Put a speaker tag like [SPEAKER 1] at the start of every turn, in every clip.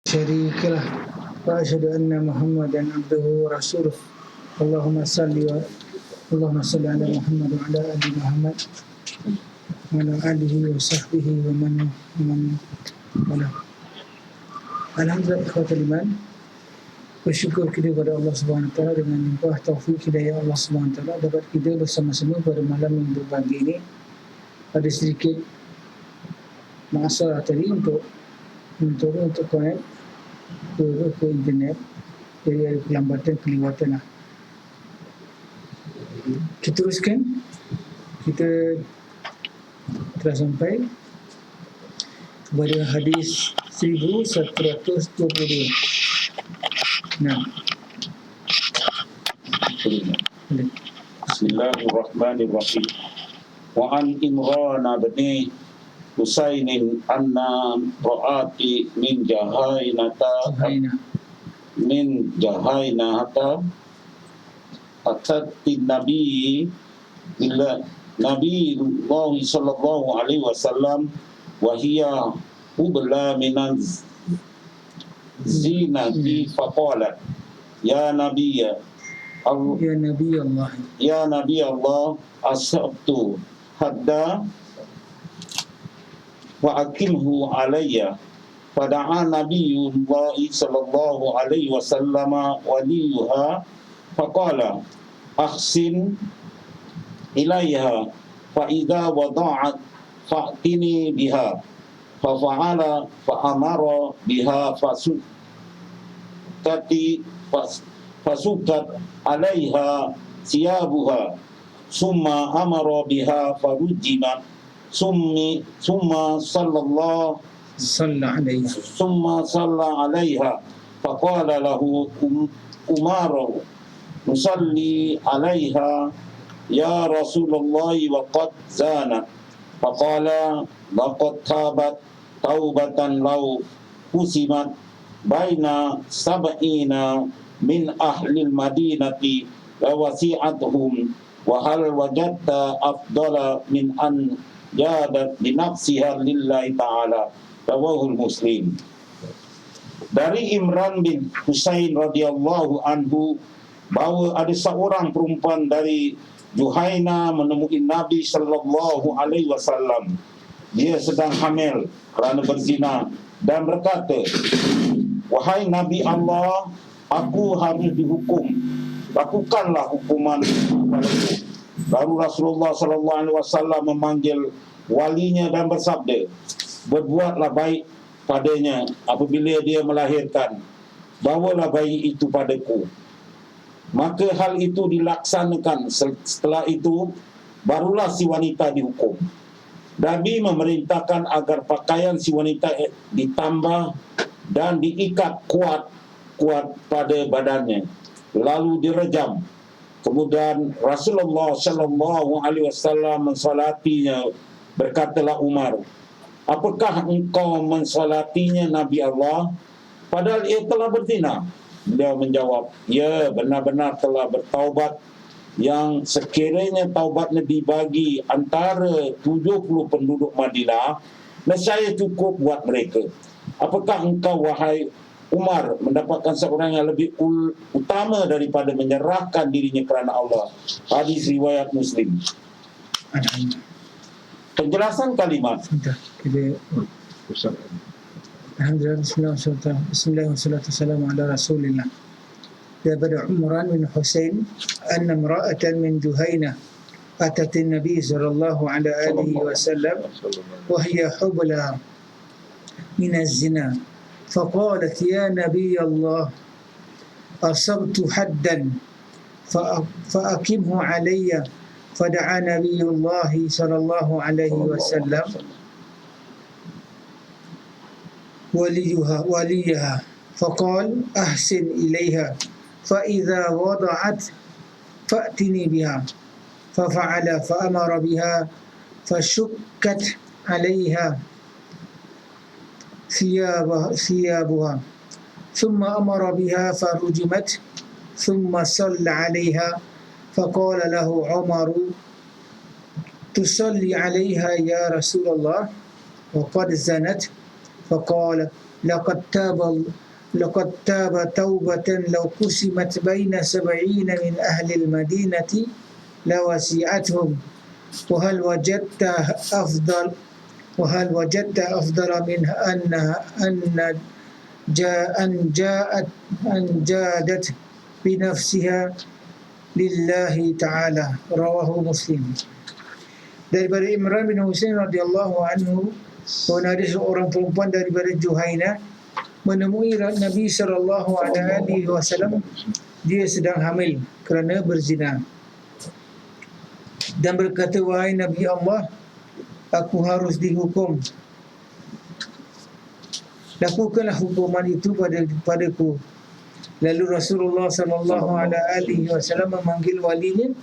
[SPEAKER 1] شريك له وأشهد أن محمدا عبده ورسوله اللهم صل على محمد وعلى آل محمد وعلى آله وصحبه ومن والاه. Alhamdulillah ikhwatul iman, bersyukur kita kepada Allah Subhanahu Wa Taala dengan limpah taufik hidayah Allah Subhanahu Wa Taala dapat kita bersama-sama pada malam yang berbagi ini. Ada sedikit masalah tadi untuk connect ke internet, jadi ada pelambatan kelewatan lah. Kita teruskan, kita telah sampai kepada hadis 1122. Nah,
[SPEAKER 2] Bismillahirrahmanirrahim. Wa an Imran bin Husainin anna ra'ati min jahainata atati nabi Allah sallallahu alaihi wasallam wa hiya ubla minan zinati faqalat ya nabi Allah asabtu hadda wa akilhu alayya fada'a nabiyullah sallallahu alaihi wasallam waliyuha faqala ahsin ilayha fa idza wada'at fa'tini biha fa fa'ala fa amara biha fasukat alaiha siyabuha summa amara biha farujimat summa sallallahu alaiha faqala lahu umaru nusalli alaiha ya Rasulullah wa qad zanat faqala laqad tabat taubatan law usimat baina sab'ina min ahlil madinati la wasi'atuhum wa hal wajadta afdala min an jadat binafsiha lillahi ta'ala. Rawahul Muslim. Dari Imran bin Husain radhiyallahu anhu bahawa ada seorang perempuan dari Juhaina menemui Nabi sallallahu alaihi wasallam. Dia sedang hamil kerana berzina dan berkata, wahai Nabi Allah, aku harus dihukum, lakukanlah hukuman kepadaku. Lalu Rasulullah sallallahu alaihi wasallam memanggil walinya dan bersabda, berbuatlah baik padanya apabila dia melahirkan, bawalah bayi itu padaku. Maka hal itu dilaksanakan. Setelah itu barulah si wanita dihukum. Nabi memerintahkan agar pakaian si wanita ditambah dan diikat kuat pada badannya, lalu direjam. Kemudian Rasulullah sallallahu alaihi wasallam mensolatinya. Berkatalah Umar, apakah engkau mensolatinya Nabi Allah padahal ia telah berzina? Beliau menjawab, ya, benar-benar telah bertaubat, yang sekiranya taubatnya dibagi antara 70 penduduk Madinah, nescaya cukup buat mereka. Apakah engkau, wahai Umar, mendapatkan seorang yang lebih utama daripada menyerahkan dirinya kerana Allah? Hadis riwayat Muslim. Penjelasan kalimat.
[SPEAKER 1] Alhamdulillah, bismillah wassalatu wassalamu ala rasulillah. Daripada Imran bin Husain anna imra'atan min Juhainah atat an-nabi sallallahu alaihi wasallam wa hiya hubla min az-zina فقالت يا نبي الله أصبت حدا فأقمه علي فدعا نبي الله صلى الله عليه وسلم وليها فقال أحسن إليها فإذا وضعت فأتني بها ففعل فأمر بها فشكت عليها ثيابها ثم أمر بها فرجمت ثم صلى عليها فقال له عمر تصلي عليها يا رسول الله وقد زنت فقال laqad taba taubatan law qusimat baina sab'ina min ahli al-madinati lawasi'athum wa hal wajadta afdala min an jadat bi nafsiha lillahi ta'ala. Rawahu Muslim. Daripada Imran bin Husain radhiyallahu anhu, bahawa ada seorang perempuan daripada Juhainah menemui Nabi sallallahu alaihi wasallam, dia sedang hamil kerana berzina, dan berkata, wahai Nabi Allah, aku harus dihukum. Lakukanlah hukuman itu padaku. Lalu Rasulullah sallallahu alaihi wasallam memanggil walinya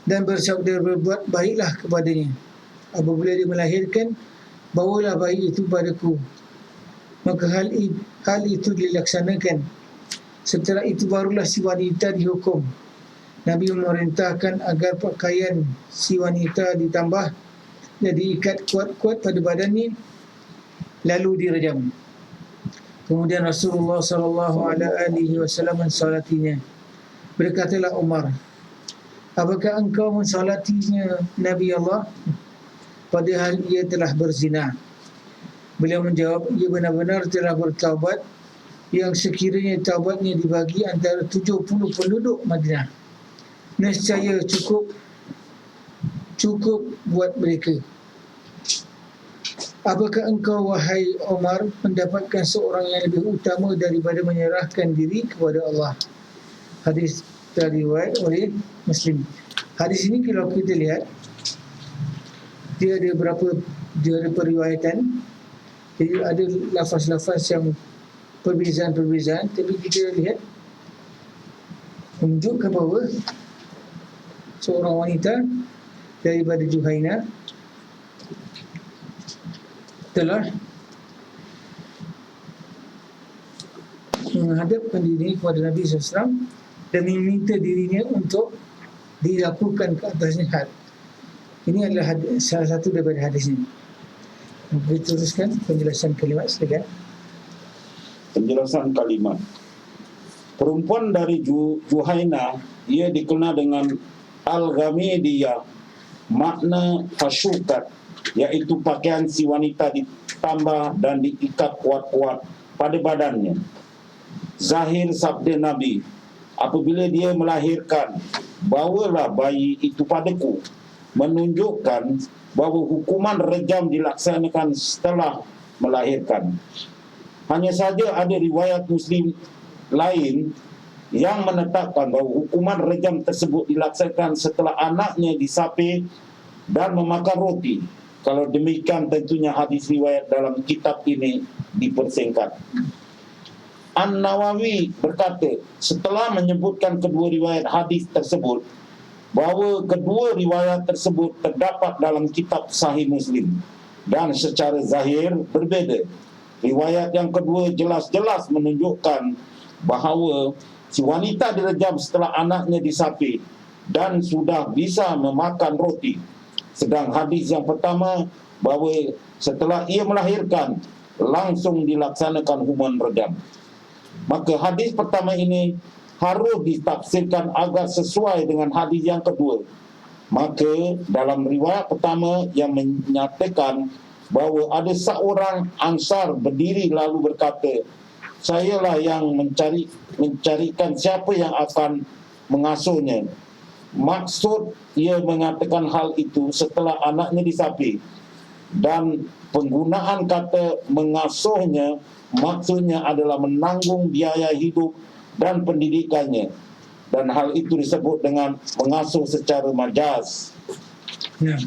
[SPEAKER 1] dan bersabda, berbuat baiklah kepadanya. Apabila dia melahirkan, bawalah bayi itu padaku. Maka hal itu dilaksanakan. Setelah itu barulah si wanita dihukum. Nabi memerintahkan agar pakaian si wanita ditambah dan diikat kuat-kuat pada badannya, lalu direjam. Kemudian Rasulullah sallallahu alaihi wasallam mensalatinya. Berkatalah Umar, apakah engkau mensalatinya Nabi Allah, padahal ia telah berzina? Beliau menjawab, ia benar-benar telah bertaubat, yang sekiranya taubatnya dibagi antara 70 penduduk Madinah, nescaya cukup buat mereka. Apakah engkau, wahai Umar, mendapatkan seorang yang lebih utama daripada menyerahkan diri kepada Allah? Hadis riwayat oleh Muslim. Hadis ini kalau kita lihat, dia ada periwayatan. Jadi ada lafaz-lafaz yang perbezaan-perbezaan, tapi kita lihat menunjukkan bahawa seorang wanita daripada Juhainah telah menghadapkan dirinya kepada Nabi SAW dan meminta dirinya untuk dilakukan ke atasnya had. Ini adalah salah satu daripada hadis ini. Kita teruskan penjelasan kalimat, silakan.
[SPEAKER 2] Penjelasan kalimat. Perempuan dari Juhainah, ia dikenal dengan Al-Ghamidiyah, makna fasukat, iaitu pakaian si wanita ditambah dan diikat kuat-kuat pada badannya. Zahir sabda Nabi, apabila dia melahirkan, bawalah bayi itu padaku, menunjukkan bahawa hukuman rejam dilaksanakan setelah melahirkan. Hanya saja ada riwayat Muslim lain yang menetapkan bahawa hukuman rejam tersebut dilaksanakan setelah anaknya disapi dan memakan roti. Kalau demikian, tentunya hadis riwayat dalam kitab ini dipersingkat. An-Nawawi berkata, setelah menyebutkan kedua riwayat hadis tersebut, bahawa kedua riwayat tersebut terdapat dalam kitab Sahih Muslim dan secara zahir berbeza. Riwayat yang kedua jelas-jelas menunjukkan bahawa si wanita direjam setelah anaknya disapi dan sudah bisa memakan roti. Sedang hadis yang pertama bahawa setelah ia melahirkan langsung dilaksanakan hukuman rejam. Maka hadis pertama ini harus ditafsirkan agar sesuai dengan hadis yang kedua. Maka dalam riwayat pertama yang menyatakan bahawa ada seorang Ansar berdiri lalu berkata, sayalah yang mencarikan siapa yang akan mengasuhnya. Maksud ia mengatakan hal itu setelah anaknya disapi. Dan penggunaan kata mengasuhnya maksudnya adalah menanggung biaya hidup dan pendidikannya. Dan hal itu disebut dengan mengasuh secara majaz.
[SPEAKER 1] Ya.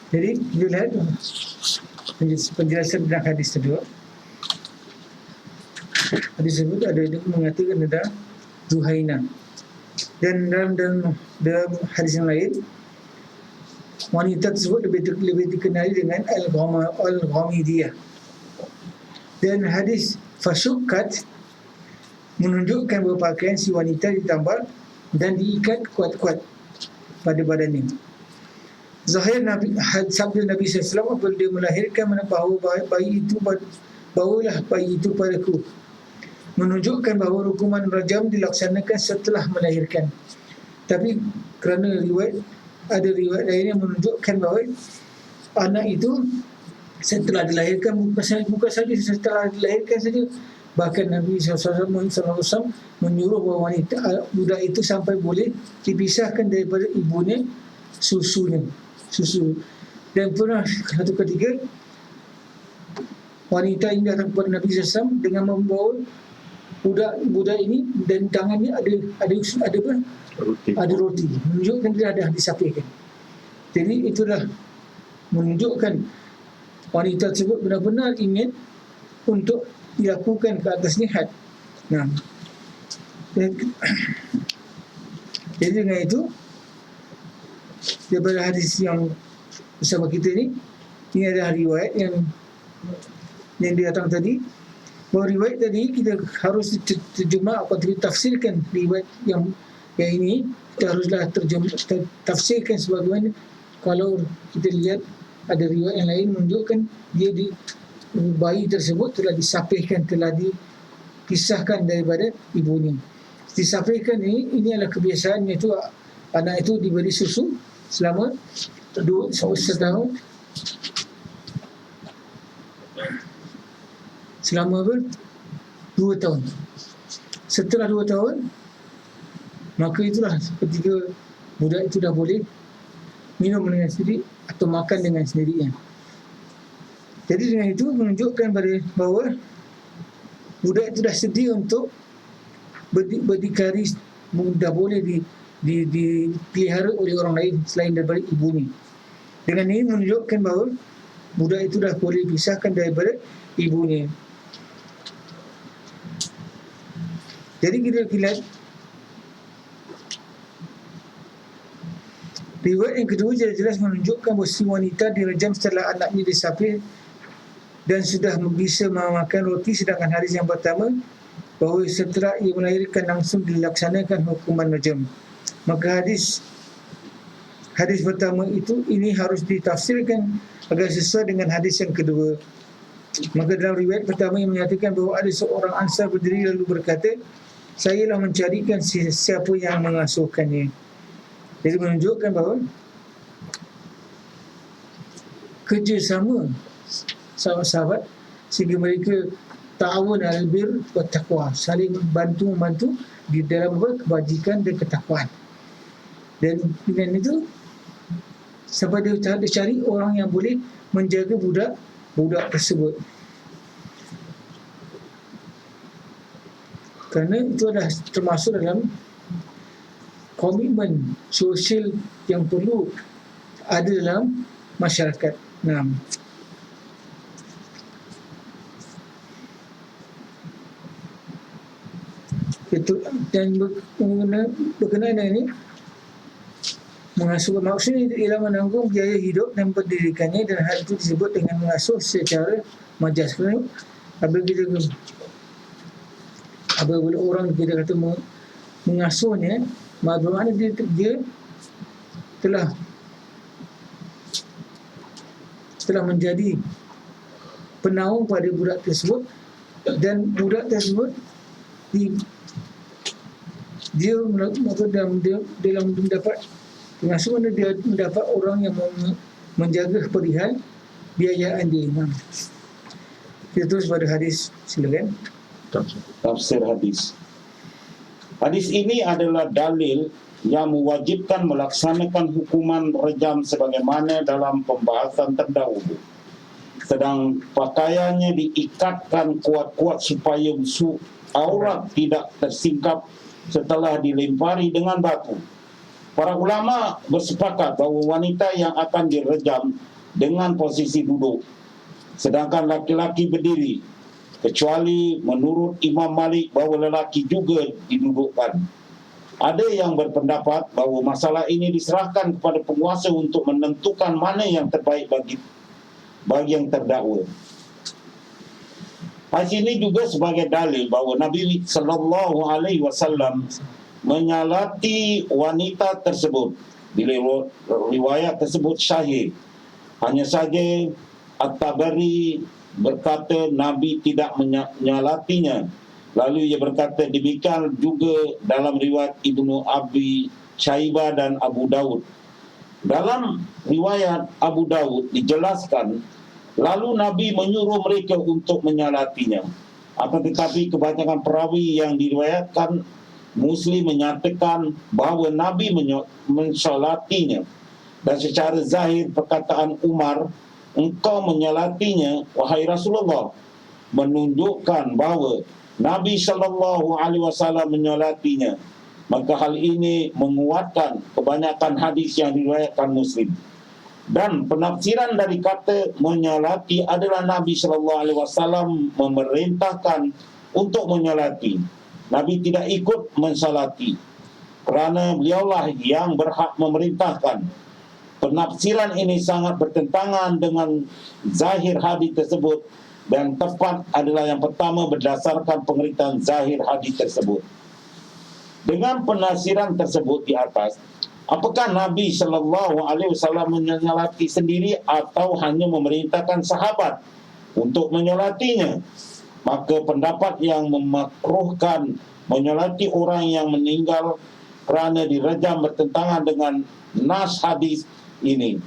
[SPEAKER 1] Jadi kita lihat penjelasan tentang hadis kedua. Hadis tersebut ada mengatakan ada Juhainah. Dan dalam hadis yang lain, wanita tersebut lebih dikenali dengan Al-Ghamidiyah. Dan hadis fasukat menunjukkan bahawa pakaian si wanita ditambal dan diikat kuat-kuat pada badannya. Zahir sabda Nabi SAW apabila dia melahirkan bahawa bayi itu bawalah bayi itu padaku, menunjukkan bahawa hukuman rajam dilaksanakan setelah melahirkan. Tapi kerana ada riwayat lain yang menunjukkan bahawa anak itu setelah dilahirkan, bukan saja setelah dilahirkan saja, bahkan Nabi SAW menyuruh bahawa budak itu sampai boleh dipisahkan daripada ibunya susu. Dan pernah satu ketika wanita ini datang kepada Nabi SAW dengan membawa budak ini, dan tangannya ada roti, menunjukkan dia dah disapihkan. Jadi itulah menunjukkan wanita tersebut benar-benar ingin untuk dilakukan ke atasnya had. Nah, jadi dengan itu, daripada hadis yang bersama kita ini adalah riwayat yang datang tadi. Bahawa riwayat tadi kita harus terjemah atau tafsirkan riwayat yang ini, kita haruslah tafsirkan sebagaimana kalau kita lihat ada riwayat yang lain menunjukkan bayi tersebut telah disapihkan, telah dipisahkan daripada ibunya. Disapihkan ini adalah kebiasaan, iaitu anak itu diberi susu selama setahun. Selama 2 tahun. Setelah 2 tahun, maka itulah ketika budak itu dah boleh minum dengan sendiri atau makan dengan sendirinya. Jadi dengan itu menunjukkan bahawa budak itu dah sedia untuk berdikari, dah boleh dipelihara oleh orang lain selain daripada ibunya. Dengan ini menunjukkan bahawa budak itu dah boleh dipisahkan daripada ibunya. Jadi kita lihat riwayat yang kedua jelas menunjukkan bahawa si wanita direjam setelah anaknya disapih dan sudah bisa memakan roti, sedangkan hadis yang pertama bahawa setelah ia melahirkan langsung dilaksanakan hukuman rejam. Maka hadis pertama ini harus ditafsirkan agar sesuai dengan hadis yang kedua. Maka dalam riwayat pertama yang menyatakan bahawa ada seorang Ansar berdiri lalu berkata, "Sayalah mencarikan siapa yang mengasuhkannya." Jadi menunjukkan bahawa kerjasama sahabat-sahabat sehingga mereka ta'awun alal bir wa taqwa, saling membantu di dalam kebajikan dan ketakwaan. Dan dengan itu sampai dia cari orang yang boleh menjaga budak tersebut. Kerana itu adalah termasuk dalam komitmen sosial yang perlu ada dalam masyarakat. Nah, itu dan berkenaan dengan ini mengasuh, maksudnya ialah menanggung biaya hidup dan pendidikannya, dan hal itu disebut dengan mengasuh secara majas. Apabila orang kita kata mengasuhnya, bermakna dia telah menjadi penaung pada budak tersebut, dan budak tersebut dia dalam mendapat pengasuhan, dia mendapat orang yang menjaga perihal biayaan dia. Kita terus pada hadis, silakan.
[SPEAKER 2] Tafsir hadis. Hadis ini adalah dalil yang mewajibkan melaksanakan hukuman rejam sebagaimana dalam pembahasan terdahulu. Sedang pakaiannya diikatkan kuat-kuat supaya aurat tidak tersingkap setelah dilempari dengan batu. Para ulama bersepakat bahawa wanita yang akan direjam dengan posisi duduk, sedangkan laki-laki berdiri, kecuali menurut Imam Malik bahawa lelaki juga didudukkan. Ada yang berpendapat bahawa masalah ini diserahkan kepada penguasa untuk menentukan mana yang terbaik bagi yang terdakwa. Hadis ini juga sebagai dalil bahawa Nabi SAW menyalati wanita tersebut. Bila riwayat tersebut syahid, hanya saja At-Tabari berkata Nabi tidak menyalatinya. Lalu ia berkata demikian juga dalam riwayat Ibnu Abi Syaibah dan Abu Daud. Dalam riwayat Abu Daud dijelaskan, lalu Nabi menyuruh mereka untuk menyalatinya. Akan tetapi kebanyakan perawi yang diriwayatkan Muslim menyatakan bahawa Nabi mensalatinya. Dan secara zahir perkataan Umar, engkau menyalatinya, wahai Rasulullah, menunjukkan bahawa Nabi SAW menyalatinya. Maka hal ini menguatkan kebanyakan hadis yang diriwayatkan Muslim. Dan penafsiran dari kata menyalati adalah Nabi SAW memerintahkan untuk menyalati. Nabi tidak ikut mensalati kerana beliaulah yang berhak memerintahkan. Penafsiran ini sangat bertentangan dengan zahir hadis tersebut, dan tepat adalah yang pertama berdasarkan pengeritaan zahir hadis tersebut. Dengan penafsiran tersebut di atas, apakah Nabi SAW menyalati sendiri atau hanya memerintahkan sahabat untuk menyalatinya? Maka pendapat yang memakruhkan menyalati orang yang meninggal kerana direjam bertentangan dengan nas hadis ini.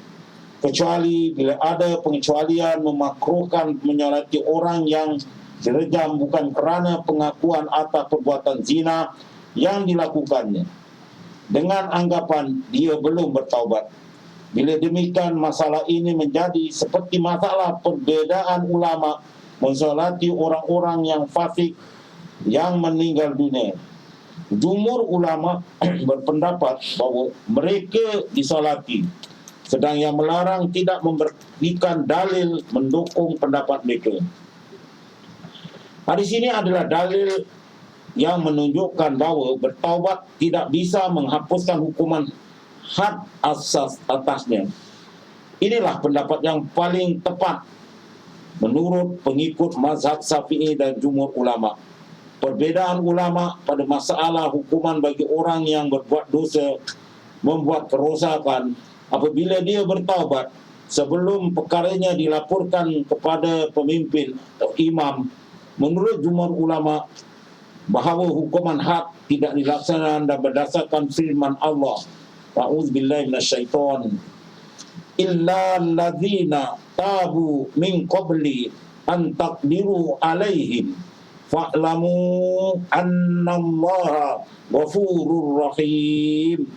[SPEAKER 2] Kecuali bila ada pengecualian memakruhkan menyalati orang yang direjam bukan kerana pengakuan atas perbuatan zina yang dilakukannya, dengan anggapan dia belum bertaubat. Bila demikian, masalah ini menjadi seperti masalah perbezaan ulama mensolati orang-orang yang fasik yang meninggal dunia. Jumhur ulama berpendapat bahawa mereka disolati, sedang yang melarang tidak memberikan dalil mendukung pendapat mereka. Hadis ini adalah dalil yang menunjukkan bahawa bertaubat tidak bisa menghapuskan hukuman had asas atasnya. Inilah pendapat yang paling tepat menurut pengikut mazhab Syafi'i dan jumhur ulama. Perbezaan ulama pada masalah hukuman bagi orang yang berbuat dosa, membuat kerosakan, apabila dia bertaubat sebelum perkaranya dilaporkan kepada pemimpin atau imam. Menurut jumhur ulama, bahawa hukuman had tidak dilaksanakan dan berdasarkan firman Allah, A'udzubillahi minasyaitan, illa allazina tabu min qabli an taqdiru alaihim fa'lamu annallaha ghafurur rahim.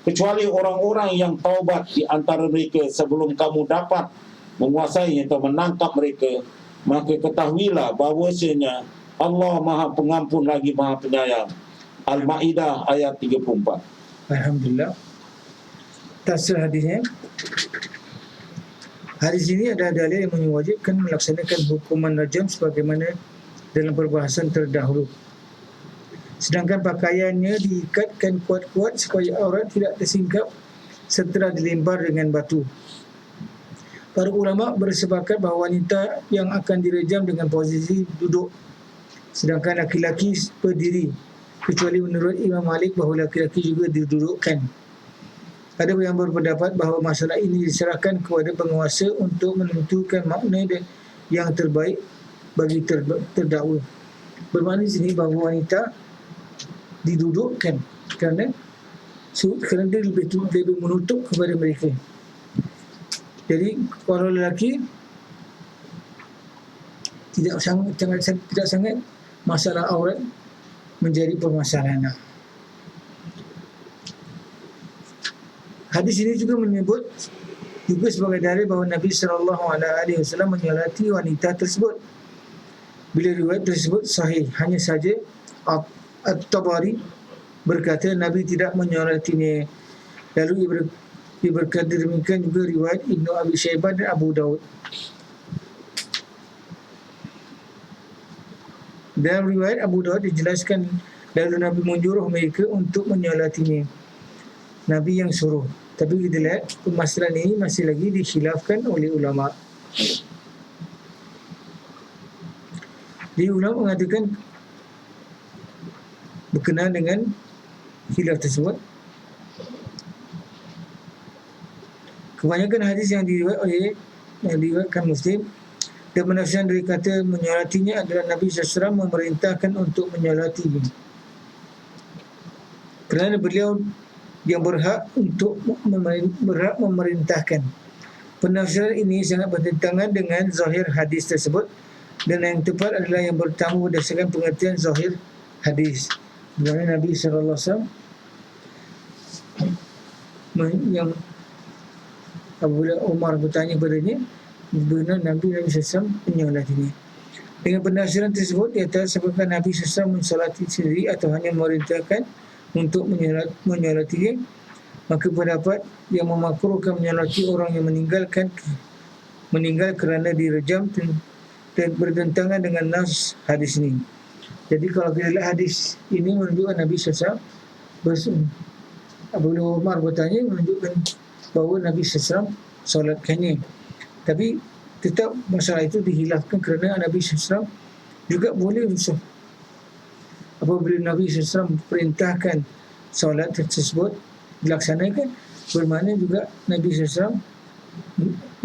[SPEAKER 2] Kecuali orang-orang yang taubat di antara mereka sebelum kamu dapat menguasai atau menangkap mereka, maka ketahuilah bahawasanya Allah Maha Pengampun lagi Maha Penyayang. Al-Ma'idah ayat 34.
[SPEAKER 1] Alhamdulillah. Tafsir hadisnya. Hadis ini ada dalil yang mewajibkan melaksanakan hukuman rajam sebagaimana dalam perbahasan terdahulu. Sedangkan pakaiannya diikatkan kuat-kuat supaya aurat tidak tersingkap setelah dilempar dengan batu. Para ulama bersepakat bahawa wanita yang akan direjam dengan posisi duduk, sedangkan laki-laki berdiri, kecuali menurut Imam Malik bahawa laki-laki juga didudukkan. Ada yang berpendapat bahawa masalah ini diserahkan kepada penguasa untuk menentukan makna yang terbaik bagi terdakwa. Bermakna di sini bahawa wanita didudukkan kerana dia lebih menutup kepada mereka. Jadi orang lelaki tidak sangat masalah aurat menjadi permasalahan. Hadis ini juga menyebut juga sebagai dalil bahawa Nabi SAW menyalati wanita tersebut. Bila riwayat tersebut sahih, hanya saja At-Tabari berkata Nabi tidak menyalatinya. Lalu ia berkata demikian juga riwayat Ibnu Abi Syaibah dan Abu Daud. Dalam riwayat Abu Daud dijelaskan lalu Nabi menyuruh mereka untuk menyalatinya. Nabi yang suruh. Tapi kita lihat permasalahan ini masih lagi dikhilafkan oleh ulama. Di ulama mengatakan berkenaan dengan khilaf tersebut. Kebanyakan hadis yang diriwayatkan Muslim Dan penafsiran dari kata menyolatinya adalah Nabi SAW memerintahkan untuk menyolatinya, kerana beliau yang berhak untuk berhak memerintahkan. Penafsiran ini sangat bertentangan dengan zahir hadis tersebut, dan yang tepat adalah yang pertama berdasarkan pengertian zahir hadis, di mana Nabi SAW yang apabila Umar bertanya kepadanya, benar Nabi SAW menyolatinya. Dengan penafsiran tersebut, ia tak sebabkan Nabi SAW mensolati sendiri atau hanya memerintahkan untuk menyolatinya, maka pendapat yang memakruhkan menyolati orang yang meninggal kerana direjam dan bertentangan dengan nas hadis ini. Jadi kalau kita lihat hadis ini menunjukkan Nabi SAW apabila Umar bertanya, menunjukkan bahawa Nabi SAW solatkannya. Tapi tetap masalah itu dihilafkan kerana Nabi SAW juga boleh apabila Nabi SAW perintahkan solat tersebut dilaksanakan, bermakna juga Nabi SAW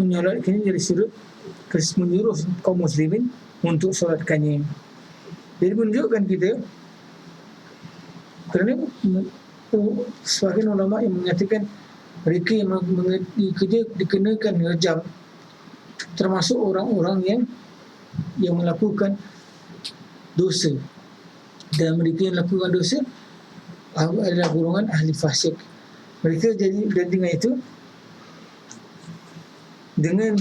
[SPEAKER 1] menyolatkannya dari sudut menyuruh kaum muslimin untuk solatkannya. Jadi menunjukkan kita, kerana sebagian ulama yang mengatakan mereka yang dikenakan rejam termasuk orang-orang yang melakukan dosa, dan mereka yang melakukan dosa adalah golongan ahli fasik. Mereka jadi, dan dengan itu, dengan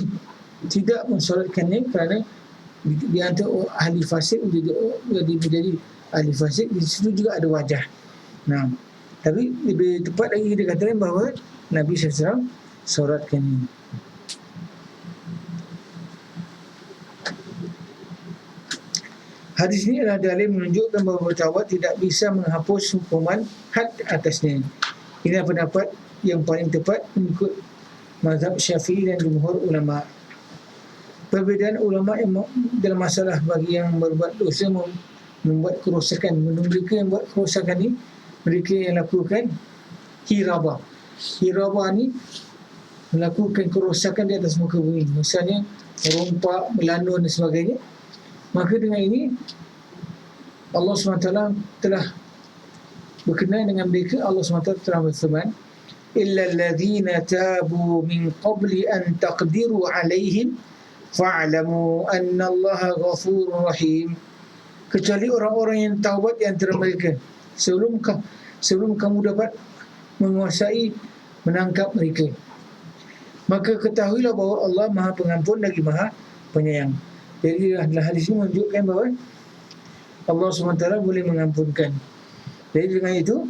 [SPEAKER 1] tidak mensolatkannya kerana di antara ahli fasik menjadi ahli fasik, di situ juga ada wajah. Nah, tapi lebih tepat lagi kita katakan bahawa Nabi SAW solatkannya. Hadis ini adalah dalil menunjukkan bahawa bertaubat tidak bisa menghapus hukuman had atasnya. Inilah pendapat yang paling tepat mengikut mazhab Syafi'i dan jumhur ulama. Perbezaan ulama yang dalam masalah bagi yang berbuat dosa membuat kerosakan. Mereka yang buat kerosakan ni, mereka yang lakukan hirabah. Hirabah ni melakukan kerosakan di atas muka bumi, misalnya rompak, melanun dan sebagainya. Maka dengan ini Allah SWT telah berkenaan dengan mereka. Allah SWT telah berfirman, illa alladhina tabu min qabli an taqdiru alaihim fa'lamu anna Allaha ghafurur rahim. Kecuali orang-orang yang taubat di antara mereka sebelum kamu dapat menguasai menangkap mereka, maka ketahuilah bahawa Allah Maha Pengampun lagi Maha Penyayang. Jadi hadis ini menunjukkan bahawa Allah SWT boleh mengampunkan. Jadi dengan itu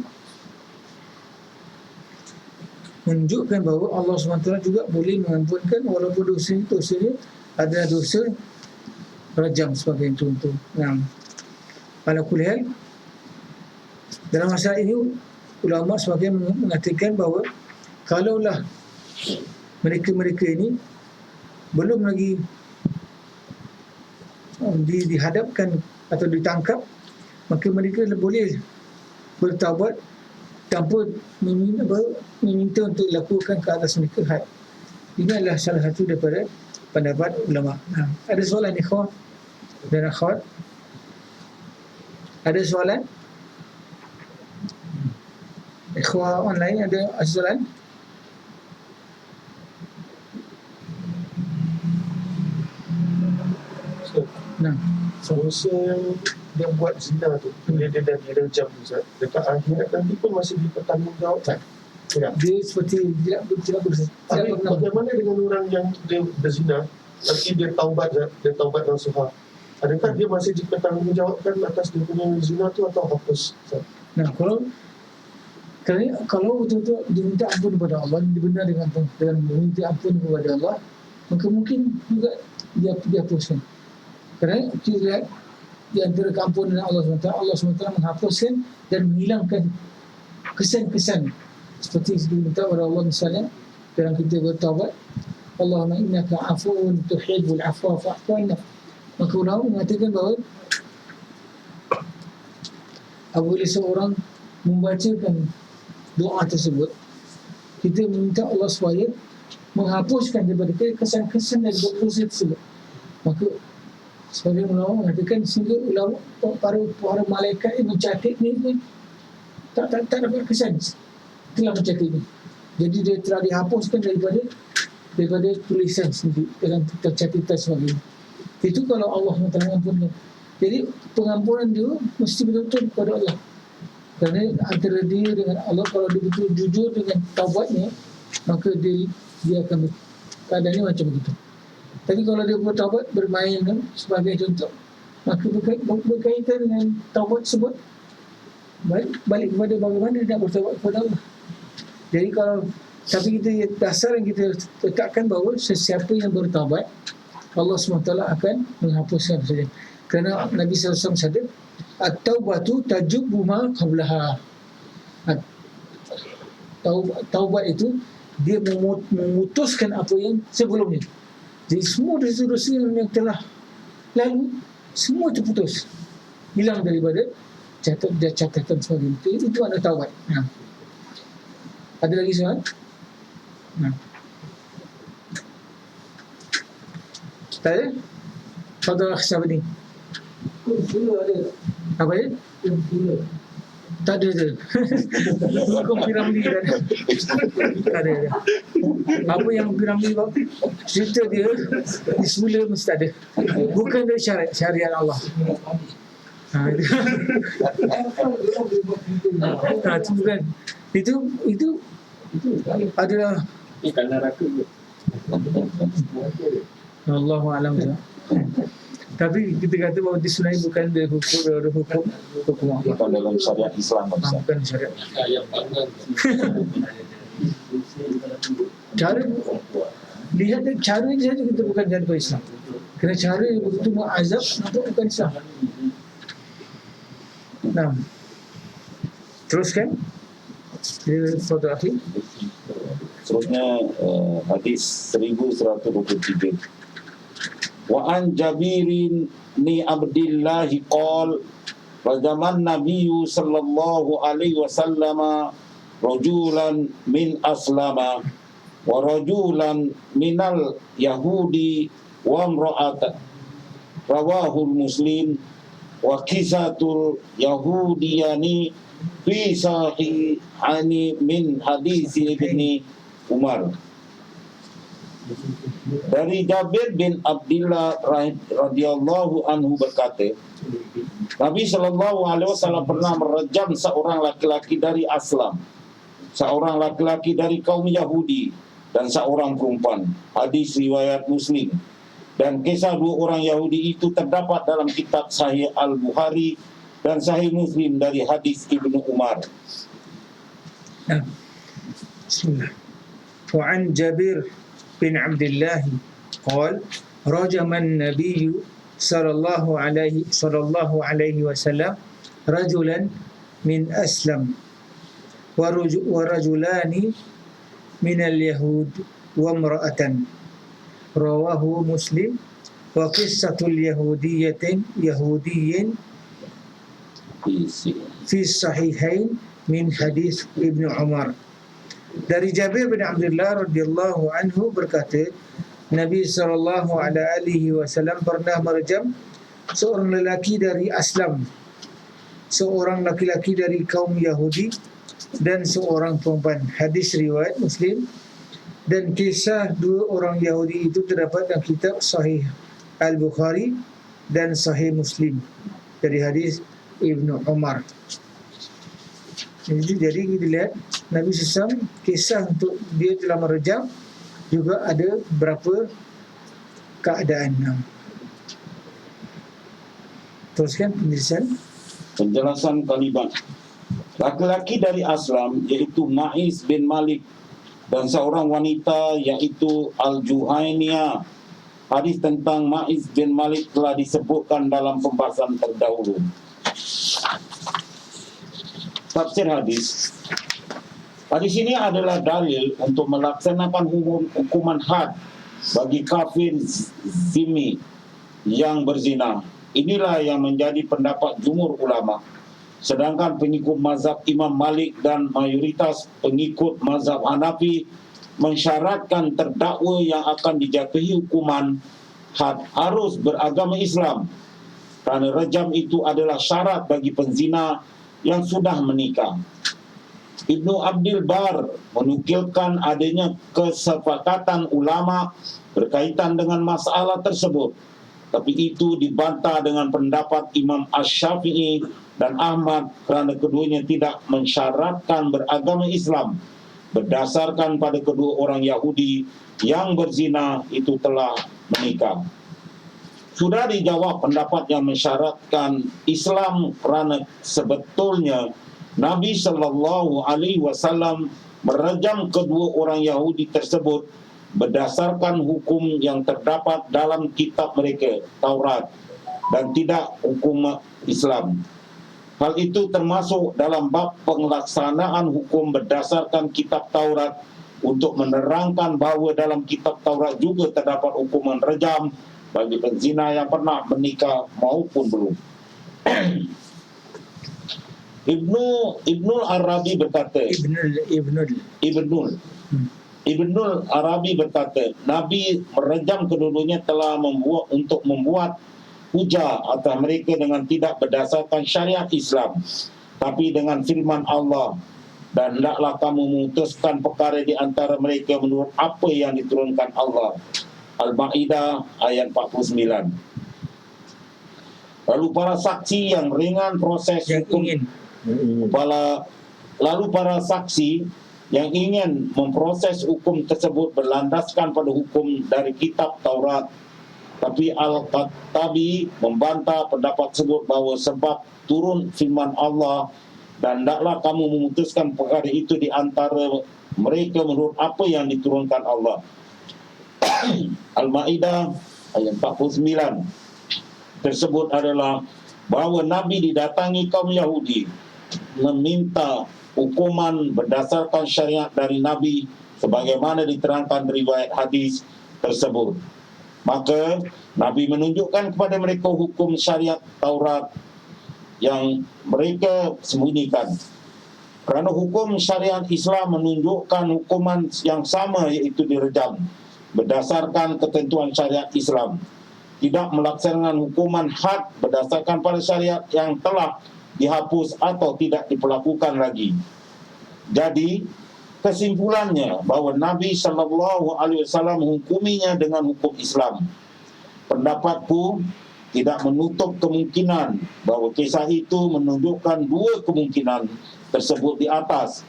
[SPEAKER 1] menunjukkan bahawa Allah SWT juga boleh mengampunkan walaupun dosa-dosanya adalah dosa rajam sebagai contoh. Nah, ala kulli hal, dalam masalah ini ulama sebagian mengatakan bahawa kalaulah mereka-mereka ini belum lagi dihadapkan atau ditangkap, maka mereka boleh bertaubat tanpa meminta untuk dilakukan ke atas mereka had. Ini adalah salah satu daripada pendapat ulama. Nah, ada soalan ikhwan dan akhwat? Ada soalan? Ikhwan online ada soalan? Nah,
[SPEAKER 3] manusia yang dia buat zina tu, dia dah direjam Ustaz, dekat akhirat nanti pun masih dipertanggungjawabkan. Ya.
[SPEAKER 1] Dia seperti tidak
[SPEAKER 3] Tapi bagaimana dengan orang yang dia berzina tapi dia taubat nasuha? Adakah dia masih dipertanggungjawabkan atas dia punya zina tu atau hapus? Ustaz?
[SPEAKER 1] Nah, kalau betul-betul diminta ampun kepada Allah, dibenar dengan meminta ampun kepada Allah, maka mungkin juga dia hapuskan. Kerana kita lihat di antara keampunan Allah SWT menghapuskan dan menghilangkan kesan-kesan seperti diminta oleh Allah, misalnya dalam kita bertaubat, Allahumma innaka afuun tuhibbul afwa fa'fu anna. Maka ulama mengatakan bahawa apabila seorang membacakan doa tersebut, kita meminta Allah supaya menghapuskan daripada kesan-kesan dari dosa tersebut. Maka sebagai ulama mengatakan sehingga ulama para malaikat yang mencatat ni pun tak dapat kesan telah mencatat ni. Jadi dia telah dihapuskan daripada tulisan sendiri dengan catatan sebagainya. Itu kalau Allah mengampunkan. Jadi pengampunan dia mesti betul-betul kepada Allah. Kerana antara dia dengan Allah, kalau dia betul jujur dengan taubatnya, maka dia akan keadaannya macam begitu. Tapi kalau dia bertaubat bermain sebagai contoh, maka berkaitan dengan taubat tersebut balik kepada bagaimana dia nak bertaubat kepada Allah. Jadi tapi kita dasar yang kita letakkan bahawa sesiapa yang bertaubat, Allah SWT akan menghapuskan saja. Kerana Nabi SAW sadar, at-taubatu tajubbu ma qablaha. Taubat itu dia memutuskan apa yang sebelumnya. Jadi semua dosa-dosa yang telah lalu semua terputus, hilang daripada catatan sebagainya. Itu ada taubat. Ada lagi soalan? Tak ada? Fadal siapa ni? Apa ya? Tak ada. Hukum piramidi tak ada. Tak ada. Apa yang piramidi cerita dia di semula mesti ada. Bukan dari syariat Allah. Itu bukan. Itu adalah
[SPEAKER 4] ikan neraka.
[SPEAKER 1] Allahu a'lam. Tapi kita kata bahawa disunai bukan dari hukum Allah.
[SPEAKER 2] Bukan dalam syariat Islam.
[SPEAKER 1] Bukan syariat.
[SPEAKER 4] Ayam panggang.
[SPEAKER 1] Cara lihat cara ini saja kita bukan cara Islam. Kerana cara yang begitu mengazab itu bukan Islam. Nah, teruskan. Foto akhir.
[SPEAKER 2] Seterusnya hadis 1123. Wa an Jabirin ni Abdillah qol rajaman Nabiyyu sallallahu alaihi wasallam rajulan min aslama wa rajulan minal yahudi wa imra'atan rawahul Muslim wa kisatul yahudiyani fi sahihani min hadis Ibni Umar. Dari Jabir bin Abdillah radhiyallahu anhu berkata, Nabi sallallahu alaihi wasallam pernah merejam seorang laki-laki dari Aslam, seorang laki-laki dari kaum Yahudi dan seorang perempuan. Hadis riwayat Muslim. Dan kisah dua orang Yahudi itu terdapat dalam kitab Sahih Al-Bukhari dan Sahih Muslim dari hadis Ibnu Umar.
[SPEAKER 1] Bismillah. Wa an Jabir bin Abdullah قال رجم النبي صلى الله عليه وسلم رجلا من أسلم ورجلان من اليهود وامرأة رواه مسلم وقصة يهودي في الصحيحين من حديث ابن عمر. Dari Jabir bin Abdullah radhiyallahu anhu berkata, Nabi SAW pernah merejam seorang lelaki dari Aslam, seorang laki-laki dari kaum Yahudi dan seorang perempuan. Hadis riwayat Muslim. Dan kisah dua orang Yahudi itu terdapat dalam kitab Sahih Al-Bukhari dan Sahih Muslim dari hadis Ibnu Umar. Jadi kita lihat Nabi SAW kisah untuk dia telah merejam juga ada berapa keadaan. Teruskan
[SPEAKER 2] penjelasan kalimat. Laki-laki dari Aslam iaitu Ma'iz bin Malik dan seorang wanita iaitu Al-Juhainiyah. Hadis tentang Ma'iz bin Malik telah disebutkan dalam pembahasan terdahulu. Tafsir hadis. Hadis ini adalah dalil untuk melaksanakan hukuman had bagi kafir zimmi yang berzina. Inilah yang menjadi pendapat jumhur ulama. Sedangkan pengikut mazhab Imam Malik dan mayoritas pengikut mazhab Hanafi mensyaratkan terdakwa yang akan dijatuhi hukuman had harus beragama Islam, kerana rejam itu adalah syarat bagi penzina yang sudah menikah. Ibnu Abdul Bar menukilkan adanya kesepakatan ulama berkaitan dengan masalah tersebut, tapi itu dibantah dengan pendapat Imam Asy-Syafi'i dan Ahmad kerana keduanya tidak mensyaratkan beragama Islam berdasarkan pada kedua orang Yahudi yang berzina itu telah menikah. Sudah dijawab pendapat yang mensyaratkan Islam kerana sebetulnya Nabi SAW merejam kedua orang Yahudi tersebut berdasarkan hukum yang terdapat dalam kitab mereka, Taurat, dan tidak hukum Islam. Hal itu termasuk dalam bab pelaksanaan hukum berdasarkan kitab Taurat untuk menerangkan bahawa dalam kitab Taurat juga terdapat hukuman rejam bagi penzina yang pernah menikah maupun belum. Ibnul Arabi berkata, Ibnul Arabi berkata, Nabi merejam kedua-duanya telah membuat hujah atas mereka dengan tidak berdasarkan syariat Islam, tapi dengan firman Allah, dan hendaklah kamu memutuskan perkara di antara mereka menurut apa yang diturunkan Allah. Al-Ma'idah ayat 49. Lalu para saksi yang ringan proses hukum, lalu para saksi yang ingin memproses hukum tersebut berlandaskan pada hukum dari kitab Taurat. Tapi Al-Khattabi membantah pendapat tersebut bahawa sebab turun firman Allah, dan hendaklah kamu memutuskan perkara itu di antara mereka menurut apa yang diturunkan Allah. Al-Ma'idah ayat 49 tersebut adalah bahawa Nabi didatangi kaum Yahudi meminta hukuman berdasarkan syariat dari Nabi sebagaimana diterangkan riwayat hadis tersebut. Maka Nabi menunjukkan kepada mereka hukum syariat Taurat yang mereka sembunyikan. Kerana hukum syariat Islam menunjukkan hukuman yang sama, iaitu direjam berdasarkan ketentuan syariat Islam, tidak melaksanakan hukuman had berdasarkan pada syariat yang telah dihapus atau tidak diperlakukan lagi. Jadi kesimpulannya bahawa Nabi SAW menghukuminya dengan hukum Islam. Pendapatku tidak menutup kemungkinan bahawa kisah itu menunjukkan dua kemungkinan tersebut di atas.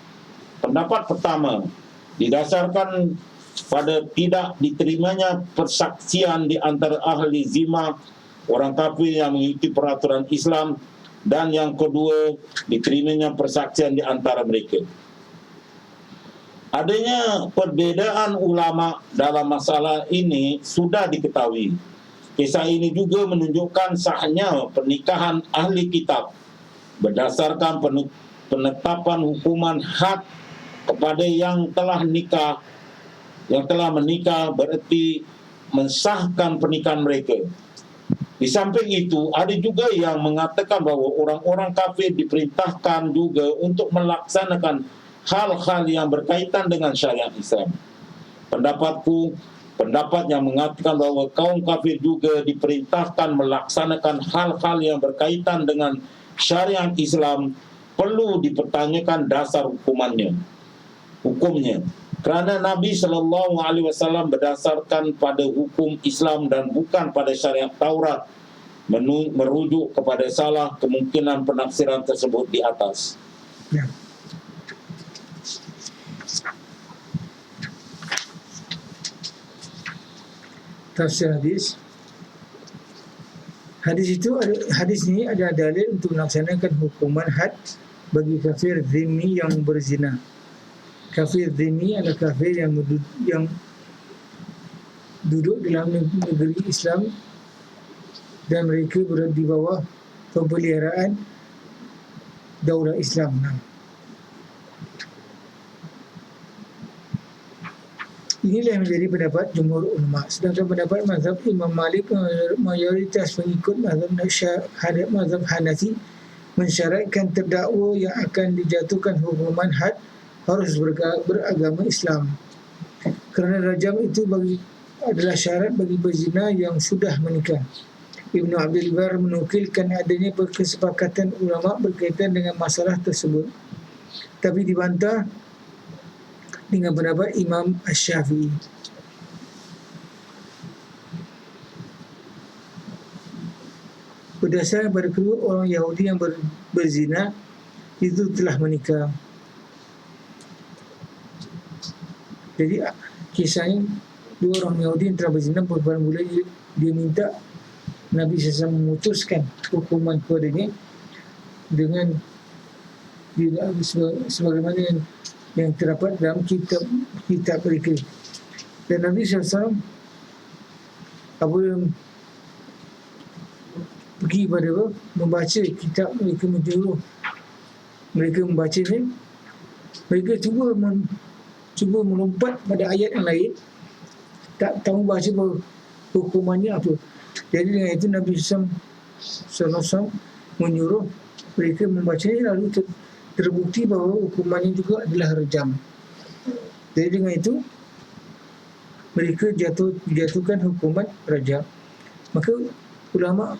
[SPEAKER 2] Pendapat pertama didasarkan pada tidak diterimanya persaksian di antara ahli zimah, orang kafir yang mengikuti peraturan Islam, dan yang kedua diterimanya persaksian di antara mereka. Adanya perbezaan ulama dalam masalah ini sudah diketahui. Kisah ini juga menunjukkan sahnya pernikahan ahli kitab berdasarkan penetapan hukuman had kepada yang telah menikah bererti mensahkan pernikahan mereka. Di samping itu, ada juga yang mengatakan bahawa orang-orang kafir diperintahkan juga untuk melaksanakan hal-hal yang berkaitan dengan syariat Islam. Pendapatku, pendapat yang mengatakan bahawa kaum kafir juga diperintahkan melaksanakan hal-hal yang berkaitan dengan syariat Islam perlu dipertanyakan dasar hukumnya. Kerana Nabi SAW berdasarkan pada hukum Islam dan bukan pada syariat Taurat, merujuk kepada salah kemungkinan penafsiran tersebut di atas.
[SPEAKER 1] Ya. Tafsir hadis. Hadis ini ada dalil untuk melaksanakan hukuman had bagi kafir zimmi yang berzina. Kafir zimmi adalah kafir yang duduk dalam negeri Islam dan mereka berada di bawah pemeliharaan daulah Islam. Inilah yang menjadi pendapat jumhur ulama. Sedangkan pendapat mazhab Imam Malik, mayoritas pengikut mazhab Hanafi mensyaratkan terdakwa yang akan dijatuhkan hukuman had harus beragama Islam. Kerana rajam itu bagi adalah syarat bagi berzina yang sudah menikah. Ibnu Abdul Bar menukilkan adanya kesepakatan ulama berkaitan dengan masalah tersebut, tapi dibantah dengan pendapat Imam Asy-Syafi'i. Berdasarkan pada kedua orang Yahudi yang berzina itu telah menikah. Jadi kisahnya dua orang Yahudi yang telah berzina beberapa bulan, dia minta Nabi SAW memutuskan hukuman kepadanya dengan sebagaimana yang terdapat dalam kitab mereka. Dan Nabi SAW pergi pada membaca kitab mereka, menyuruh mereka membacanya. Mereka cuba melompat pada ayat yang lain, tak tahu baca hukumannya apa. Jadi dengan itu Nabi SAW menyuruh mereka membacanya, lalu terbukti bahawa hukumannya juga adalah rejam. Jadi dengan itu mereka dijatuhkan hukuman rejam. Maka ulama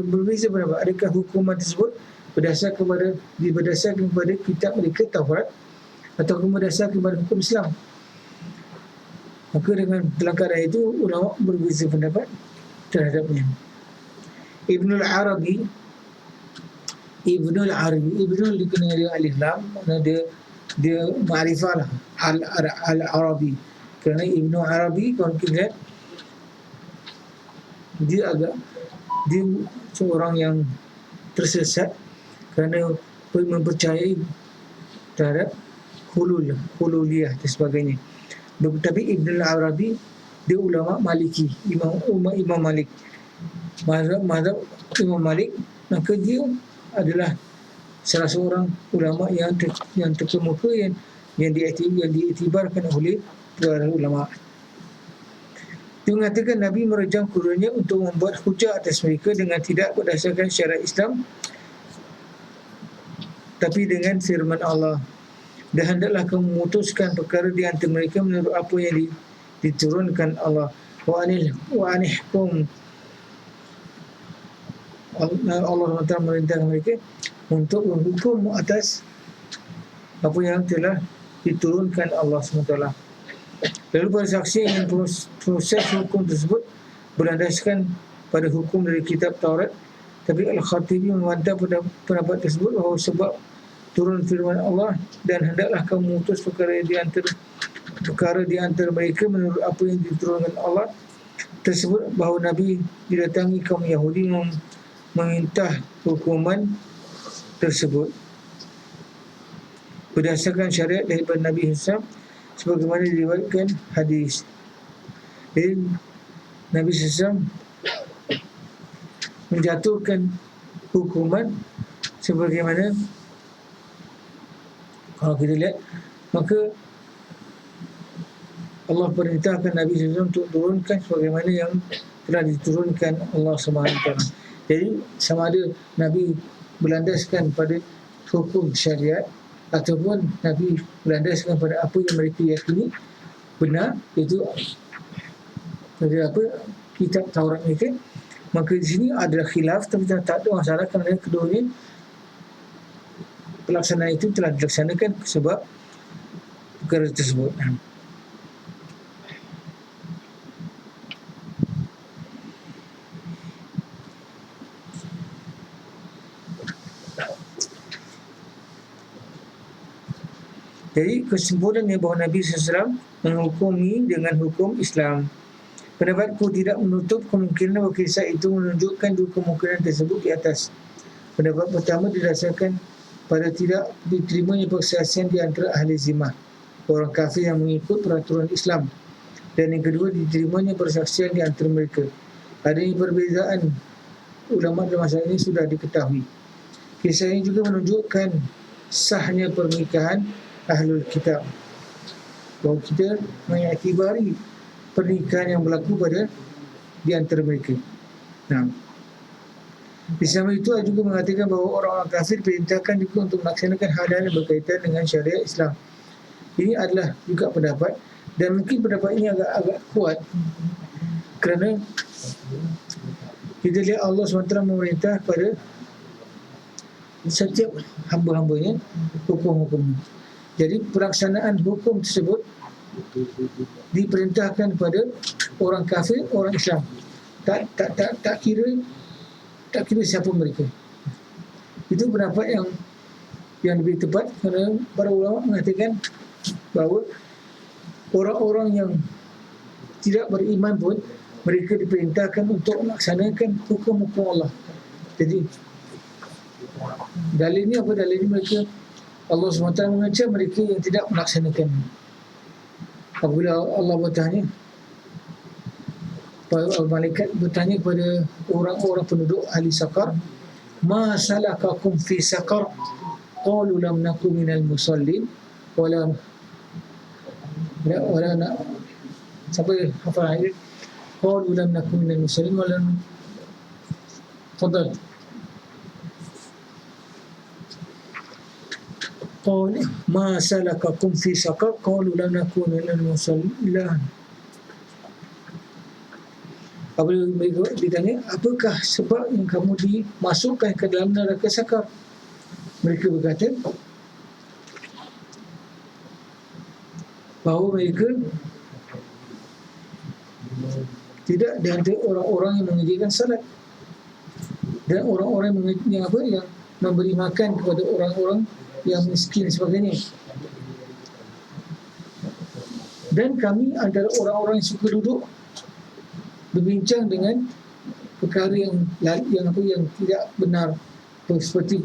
[SPEAKER 1] berbeza pendapat, adakah hukuman tersebut berdasarkan kepada kitab mereka Taurat atau berdasarkan kepada hukum Islam. Maka dengan dalam keadaan itu ulama berbeza pendapat terhadapnya. Ibnul Arabi dikenal dengan alif lam, makna dia ma'rifah lah, al-Arabi. Kerana Ibnu Arabi, kalau kita lihat, dia seorang yang tersesat kerana mempercayai terhadap hululiyah dan sebagainya. Tetapi Ibn al-Arabi dia ulama Maliki, Imam Malik, mazhab Imam Malik. Maka dia adalah salah seorang ulama yang terkemuka yang diiktibarkan oleh para ulama. Dia mengatakan Nabi merejam keduanya untuk membuat hujah atas mereka dengan tidak berdasarkan syariat Islam, tapi dengan firman Allah. Dan hendaklah kamu memutuskan perkara di antara mereka menurut apa yang diturunkan Allah. Wa anihkum, Allah SWT merintahkan mereka untuk menghukum atas apa yang telah diturunkan Allah SWT. Lalu para saksi yang proses hukum tersebut berlandaskan pada hukum dari kitab Taurat. Tapi Al-Khatibi membantah pendapat tersebut bahawa sebab turun firman Allah, dan hendaklah kamu memutus perkara di antara mereka menurut apa yang diturunkan Allah tersebut, bahawa Nabi didatangi kaum Yahudi meminta hukuman tersebut berdasarkan syariat daripada Nabi SAW sebagaimana diriwayatkan hadis. Jadi Nabi SAW menjatuhkan hukuman sebagaimana kalau kita lihat, maka Allah perintahkan Nabi SAW untuk turunkan sebagaimana yang telah diturunkan Allah SWT. Jadi sama ada Nabi berlandaskan pada hukum syariat ataupun Nabi berlandaskan pada apa yang mereka yakini benar, itu pada kitab Taurat mereka. Maka di sini adalah khilaf, tapi tak ada masalah kerana keduanya pelaksanaan itu telah dilaksanakan sebab perkara tersebut. Jadi kesimpulannya bahawa Nabi SAW menghukumi dengan hukum Islam. Pendapatku tidak menutup kemungkinan bahawa kisah itu menunjukkan dua kemungkinan tersebut di atas. Pendapat pertama didasarkan pada tidak diterimanya persaksian di antara ahli zimmah, orang kafir yang mengikut peraturan Islam. Dan yang kedua, diterimanya persaksian di antara mereka. Adanya perbezaan ulama dalam masalah ini sudah diketahui. Kisah ini juga menunjukkan sahnya pernikahan Ahlul Kitab, bahawa kita mengiktirafkan pernikahan yang berlaku pada di antara mereka. Nah, di samping itu juga mengatakan bahawa orang-orang kafir perintahkan juga untuk melaksanakan hal-hal yang berkaitan dengan syariat Islam. Ini adalah juga pendapat Dan mungkin pendapat ini agak kuat kerana kita lihat Allah SWT memerintah pada setiap hamba-hambanya hukum-hukum. Jadi pelaksanaan hukum tersebut diperintahkan kepada orang kafir, orang Islam. Tak kira siapa mereka. Itu pendapat yang lebih tepat kerana para ulama mengatakan bahawa orang-orang yang tidak beriman pun mereka diperintahkan untuk melaksanakan hukum-hukum Allah. Jadi dalil ni apa? Dalil ni mereka Allah SWT mengecam mereka yang tidak melaksanakan. Apabila Allah bertanya, malaikat bertanya kepada orang-orang penduduk ahli Saqar, ma salakakum fi Saqar? Qalu lam naku minal musallin wala sampai hafal ayat. Qalu lam naku minal musallin wala fadal. قال ما سلككم في سقر قالوا لم نكن من المصلين. Apabila mereka ditanya, apakah sebab yang kamu dimasukkan ke dalam neraka Sakar? Mereka berkata bahawa mereka tidak di antara orang-orang yang mengerjakan salat dan orang-orang yang memberi makan kepada orang-orang yang miskin dan sebagainya. Dan kami antara orang-orang yang suka duduk berbincang dengan perkara yang tidak benar, seperti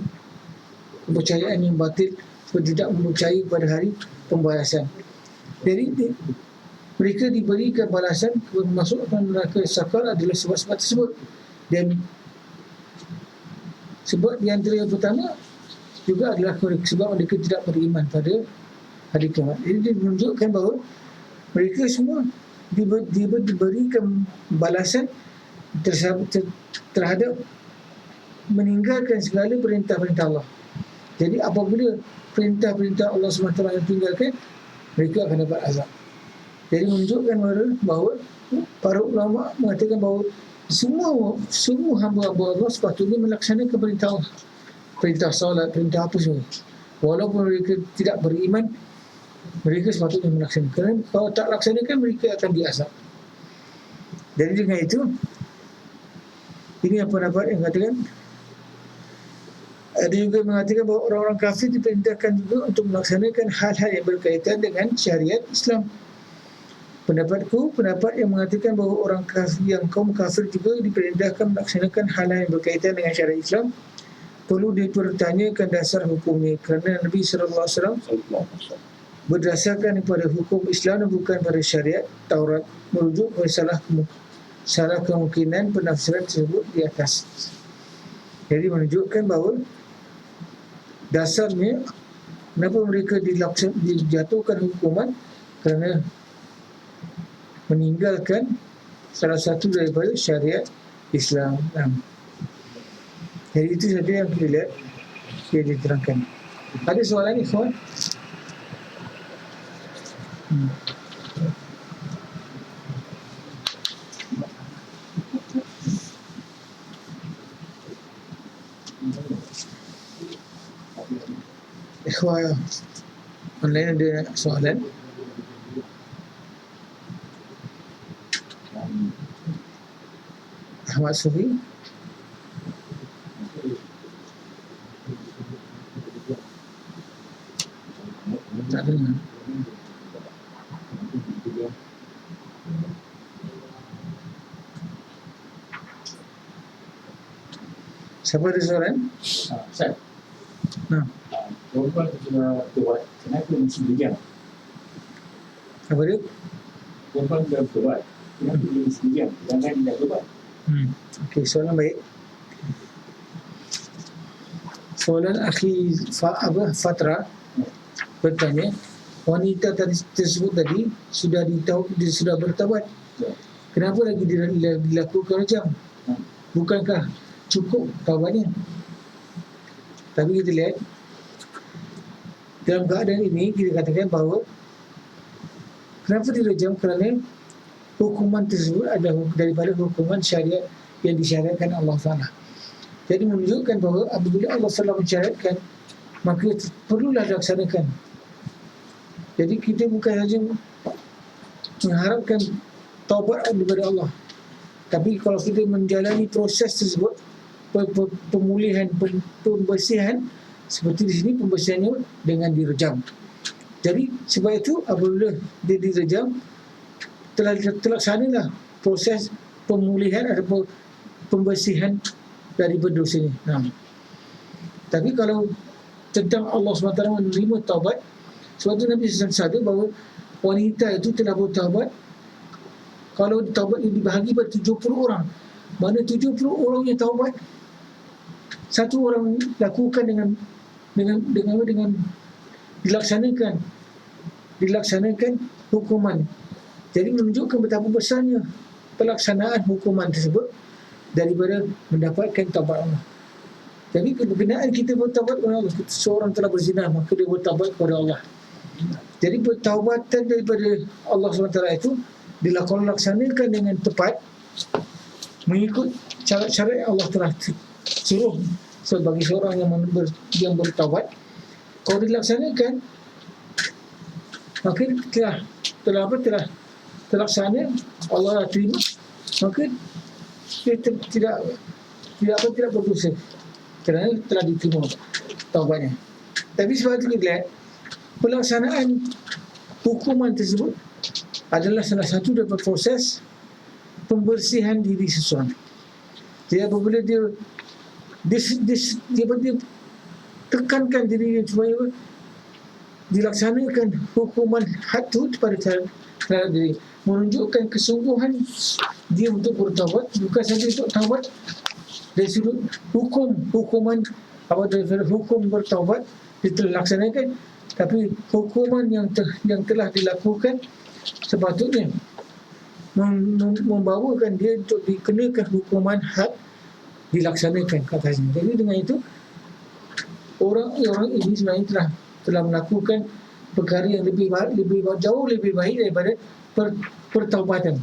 [SPEAKER 1] kepercayaan yang batil, seperti tidak mempercayai pada hari pembalasan. Jadi mereka diberikan balasan masukkan neraka Sakar adalah sebab-sebab tersebut. Dan sebab di antara yang pertama juga adalah sebab mereka tidak beriman pada hari kiamat. Jadi dia menunjukkan bahawa mereka semua diberikan balasan terhadap meninggalkan segala perintah-perintah Allah. Jadi apabila perintah-perintah Allah SWT ditinggalkan, mereka akan dapat azab. Jadi menunjukkan bahawa para ulama mengatakan bahawa semua hamba-hamba Allah sepatutnya melaksanakan perintah Allah. Perintah solat, perintah apa semua. Walaupun mereka tidak beriman, mereka sepatutnya melaksanakan. Kalau tak laksanakan, mereka akan diazab. Jadi dengan itu, ini yang pendapat yang katakan. Ada juga mengatakan bahawa orang-orang kafir diperintahkan juga untuk melaksanakan hal-hal yang berkaitan dengan syariat Islam. Pendapatku, pendapat yang mengatakan bahawa orang kafir, kaum kafir juga diperintahkan melaksanakan hal-hal yang berkaitan dengan syariat Islam, perlu dipertanyakan dasar hukumnya, kerana Nabi SAW berdasarkan kepada hukum Islam dan bukan pada syariat Taurat, merujuk kepada salah kemungkinan penafsiran tersebut di atas. Jadi menunjukkan bahawa dasarnya kenapa mereka dijatuhkan hukuman kerana meninggalkan salah satu daripada syariat Islam. Jadi itu saja yang kita lihat yang diterangkan. Ada soalan ni, kawan? Ikhwan online ada soalan? Ahmad Sufi? Tak dengar. Siapa ada soalan?
[SPEAKER 4] Ustaz, perempuan kena tobat, kenapa mesti diam?
[SPEAKER 1] Apa dia?
[SPEAKER 4] Perempuan kena tobat, kenapa dia mesti diam? Jangan dia tobat.
[SPEAKER 1] Okey, soalan baik. Soalan akhi Fatra bertanya, wanita tersebut tadi sudah bertaubat. Kenapa lagi dilakukan rajam? Bukankah cukup taubatnya? Tapi kita lihat dalam keadaan ini, kita katakan bahawa Kenapa direjam? Kerana hukuman tersebut adalah daripada hukuman syariat yang disyariatkan Allah Ta'ala. Jadi menunjukkan bahawa apabila Allah Ta'ala mensyariatkan, maka perlulah dilaksanakan. Jadi kita bukan saja mengharapkan taubat daripada Allah, tapi kalau kita menjalani proses tersebut, pemulihan, pembersihan, seperti di sini pembersihannya dengan direjam. Jadi sebab itu apabila dia direjam, telah terlaksanalah proses pemulihan ataupun pembersihan daripada dosa ini. Tapi kalau tentang Allah SWT menerima taubat, sebab itu Nabi SAW bahawa wanita itu telah bertaubat. Kalau taubat ini dibahagi pada 70 orang, mana 70 orang yang taubat, satu orang lakukan dengan dilaksanakan hukuman. Jadi menunjukkan betapa besarnya pelaksanaan hukuman tersebut daripada mendapatkan taubat Allah. Jadi kebenaraan kita bertaubat kepada Allah. Seorang telah berzina, maka dia bertaubat kepada Allah. Jadi bertaubatan daripada Allah SWT itu dilaksanakan dengan tepat, mengikut syarat-syarat yang Allah telah suruh sebagai seorang yang bertaubat. Kalau dilaksanakan, maka telah terlaksana, Allah terima, maka dia tidak berdosa kerana telah diterima taubatnya. Tapi sebab itu kita lihat pelaksanaan hukuman tersebut adalah salah satu daripada proses pembersihan diri seseorang. Jadi apabila dia tekankan diri supaya dilaksanakan hukuman had itu terhadap diri, menunjukkan kesungguhan dia untuk bertaubat, bukan saja untuk taubat dari sudut hukuman daripada hukum bertaubat dilaksanakan, tapi hukuman yang telah dilakukan sepatutnya membawakan dia untuk dikenakan hukuman had dilaksanakan katanya. Jadi dengan itu orang ini sebenarnya telah melakukan perkara yang jauh lebih baik daripada pertaubatan.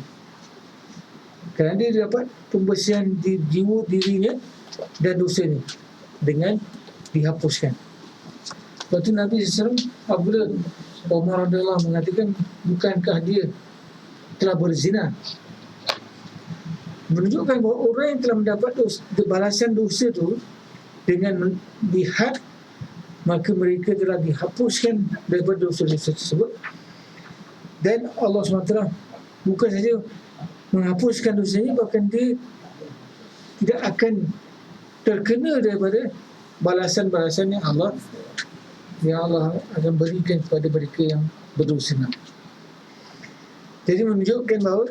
[SPEAKER 1] Kerana dia dapat pembersihan di jiwa dirinya dan dosanya dengan dihapuskan. Lepas itu Nabi SAW apabila Umar radhiyallahu mengatakan, bukankah dia telah berzina, menunjukkan bahawa orang yang telah mendapat balasan dosa itu dengan dihad, maka mereka telah dihapuskan daripada dosa-dosa tersebut. Dan Allah SWT bukan saja menghapuskan dosanya, bahkan dia tidak akan terkena daripada balasan-balasan yang Allah akan berikan kepada mereka yang berdosa. Jadi menunjukkan bahawa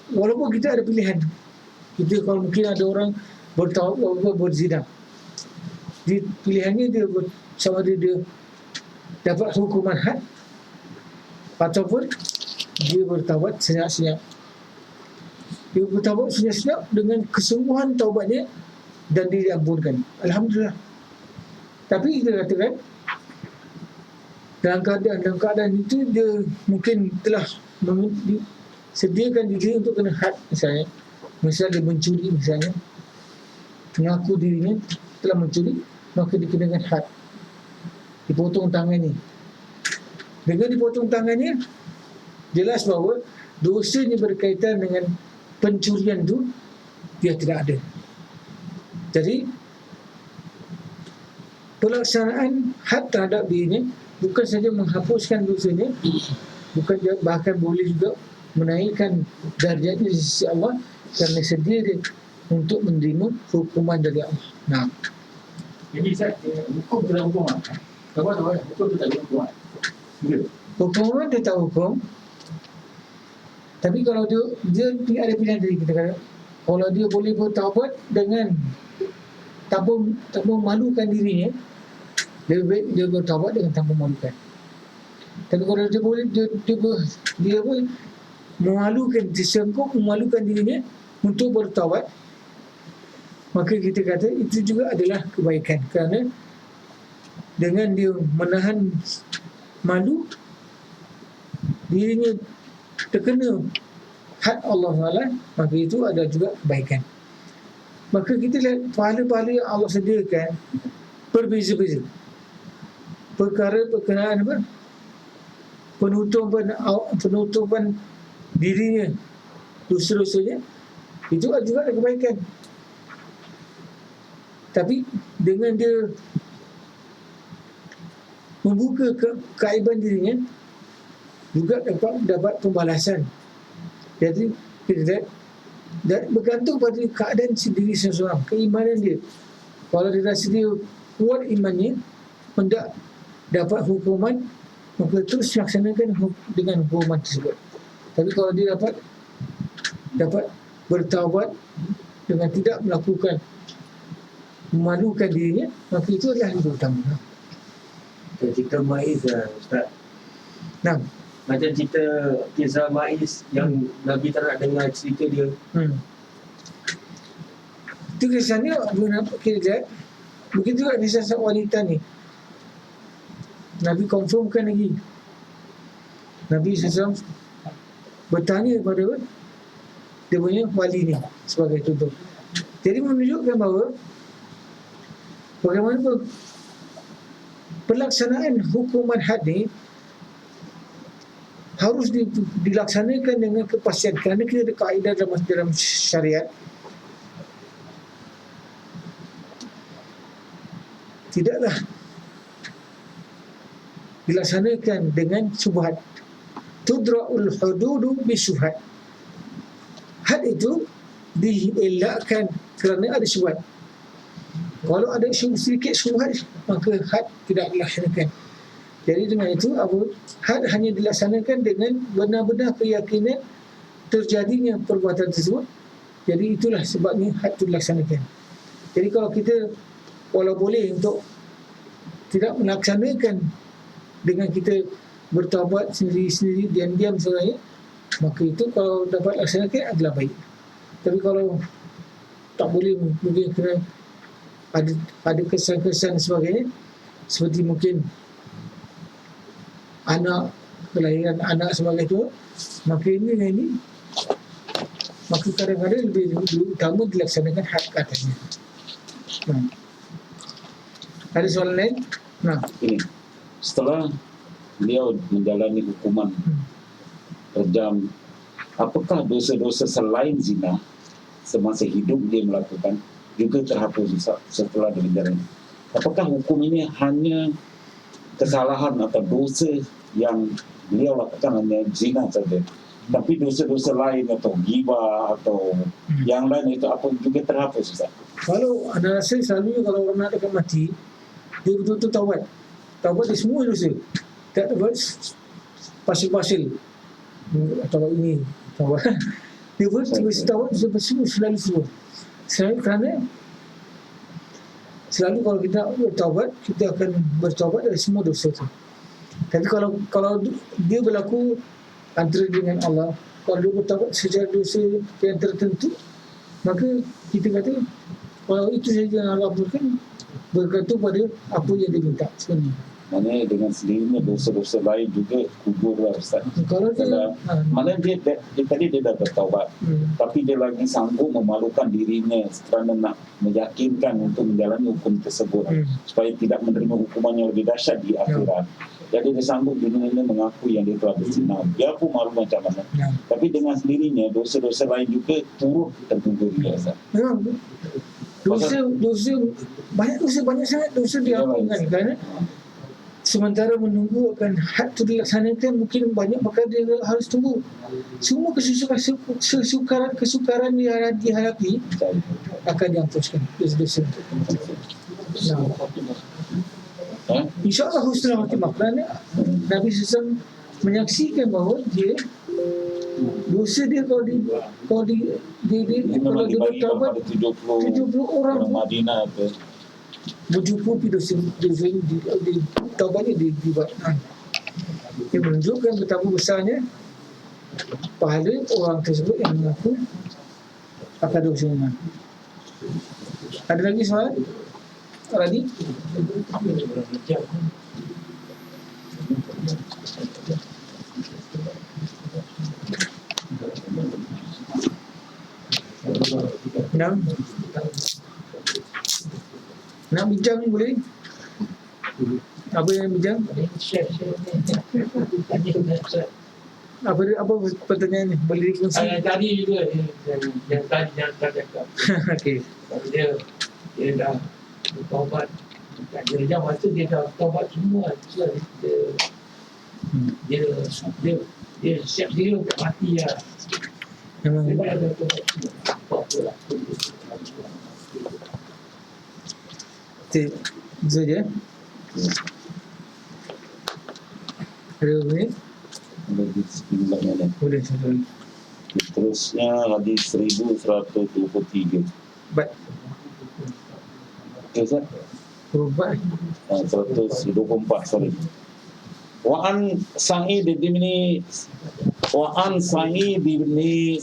[SPEAKER 1] walaupun kita ada pilihan, kita kalau mungkin ada orang berzina, pilihannya dia sama dia dapat hukuman had ataupun dia bertaubat senyap-senyap. Dia bertaubat senyap-senyap dengan kesungguhan taubatnya dan dia diampunkan. Alhamdulillah. Tapi kita katakan dalam keadaan itu dia mungkin telah sediakan diri untuk kena had misalnya. Misalnya dia mencuri misalnya, mengaku dirinya telah mencuri, maka dikenakan had, dipotong tangannya. Dengan dipotong tangannya, jelas bahawa dosanya berkaitan dengan pencurian itu dia tidak ada. Jadi pelaksanaan had terhadap dirinya bukan saja menghapuskan dosanya, bahkan boleh juga menaikkan darjatnya di sisi Allah kerana sedia dia untuk menerima hukuman dari Allah.
[SPEAKER 4] Jadi hukum tu tak hukum. Tahu hukum tu tak hukum.
[SPEAKER 1] Hukuman dia tak hukum. Tapi kalau dia ada pilihan dari kita kata, kalau dia boleh bertaubat dengan tanpa memalukan dirinya, lebih baik dia bertaubat dengan tanpa memalukan. Tapi kalau dia boleh dia memalukan, disengkup memalukan dirinya untuk bertaubat, maka kita kata itu juga adalah kebaikan, kerana dengan dia menahan malu, dirinya terkena had Allah Ta'ala, maka itu ada juga kebaikan. Maka kita lihat pahala-pahala yang Allah sediakan berbeza-beza. Perkara berkenaan apa? Penutupan dirinya, dosa-dosanya, itu juga ada kebaikan. Tapi dengan dia membuka keaiban dirinya, juga dapat pembalasan. Jadi kita lihat, dan bergantung pada keadaan diri seseorang, keimanan dia. Kalau dia rasa dia kuat imannya, hendak dapat hukuman, maka terus laksanakan dengan hukuman tersebut. Tapi kalau dia dapat bertaubat dengan tidak memalukan dirinya, maka itu adalah yang utama.
[SPEAKER 4] Cerita Maiz Ustaz.
[SPEAKER 1] Nah,
[SPEAKER 4] Macam cerita kisah Maiz yang Nabi tak nak dengar cerita dia.
[SPEAKER 1] Itu kisahnya kita lihat. Begitu juga kisah wanita ni. Nabi confirmkan lagi. Nabi SAW bertanya kepada dia punya wali ni sebagai contoh. Jadi menunjukkan bahawa bagaimana pelaksanaan hukuman had ni harus dilaksanakan dengan kepastian, kerana kita ada kaedah dalam syariat tidaklah dilaksanakan dengan syubhat. Tudra'ul hududu bisyubhat. Had itu dielakkan kerana ada syubhat. Kalau ada sedikit syubhat, maka had tidak dilaksanakan. Jadi dengan itu, had hanya dilaksanakan dengan benar-benar keyakinan terjadinya perbuatan tersebut. Jadi itulah sebabnya had itu dilaksanakan. Jadi kalau kita walau boleh untuk tidak melaksanakan dengan kita bertaubat sendiri-sendiri, diam-diam sebenarnya, maka itu kalau dapat laksanakan adalah baik. Tapi kalau tak boleh, mungkin kena ada kesan-kesan sebagainya, seperti mungkin kelahiran anak sebagai itu, maka ini maka kadang-kadang lebih utama dilaksanakan had katanya. Ada soalan lain?
[SPEAKER 2] Ini setelah beliau menjalani hukuman terjam, apakah dosa-dosa selain zina semasa hidup dia melakukan juga terhapus setelah dia menjalani? Apakah hukum ini hanya kesalahan atau dosa yang beliau lakukan hanya zina saja, tapi dosa-dosa lain atau ghibah atau yang lain itu apa juga terhapus, Ustaz?
[SPEAKER 1] Kalau anda rasa selalunya kalau orang nak dekat mati, dia betul-betul taubat dia semua dosa. Tak taubat pasil-pasil taubat ini, taubat dia taubat semua selalu kerana selalu kalau kita bertaubat, kita akan bertaubat dari semua dosa itu. Tapi kalau dia berlaku antara dengan Allah, kalau dia bertaubat secara dosa yang tertentu, maka kita kata kalau itu saja yang Allah berikan, bergantung pada apa yang dia minta sebenarnya.
[SPEAKER 2] Maknanya dengan sendirinya dosa-dosa lain juga kubur, Ustaz.
[SPEAKER 1] Kalau
[SPEAKER 2] mana dia tadi dia dah bertaubat, tapi dia lagi sanggup memalukan dirinya kerana nak meyakinkan untuk menjalani hukum tersebut supaya tidak menerima hukuman yang lebih dahsyat di akhirat. Jadi dia sanggup dunia mengaku yang dia telah berzina, dia pun malu macam mana. Tapi dengan sendirinya dosa-dosa lain juga turut terkubur dia, Ustaz.
[SPEAKER 1] Memang banyak sangat dosa diampunkan kerana sementara menunggu akan had itu dilaksanakan, mungkin banyak perkara dia harus tunggu. Semua kesukaran yang dihadapi akan dihapuskan dosa-dosa. InsyaAllah husnul khatimah, kerana Nabi SAW menyaksikan bahawa dia dosa dia kalau dia bertaubat 70 orang
[SPEAKER 2] Madinah tu
[SPEAKER 1] mencukupi dosa ini, taubatnya dibuat. Dia menunjukkan betapa besarnya pahala orang tersebut yang mengaku akan dosanya. Ada lagi soalan? Radhi? Nak bincang boleh? Apa yang bincang? Apa pertanyaan ni? Boleh dikongsi?
[SPEAKER 4] Tadi juga yang tadi yang saya cakap.
[SPEAKER 1] Okey.
[SPEAKER 4] Kalau dia dah bertaubat, tak kira masa dia dah taubat semua, dia siap dia untuk mati lah.
[SPEAKER 1] Memang
[SPEAKER 4] Dia dah taubat semua. Apa lah.
[SPEAKER 1] itu saja. Ada apa ni?
[SPEAKER 2] Lagi sebelumnya ni.
[SPEAKER 1] Boleh satu lagi.
[SPEAKER 2] Terusnya hadis 1123.
[SPEAKER 1] Baik.
[SPEAKER 2] Okay, Ustaz?
[SPEAKER 1] Berubat.
[SPEAKER 2] 124, sorry. Wa'an Sa'id bin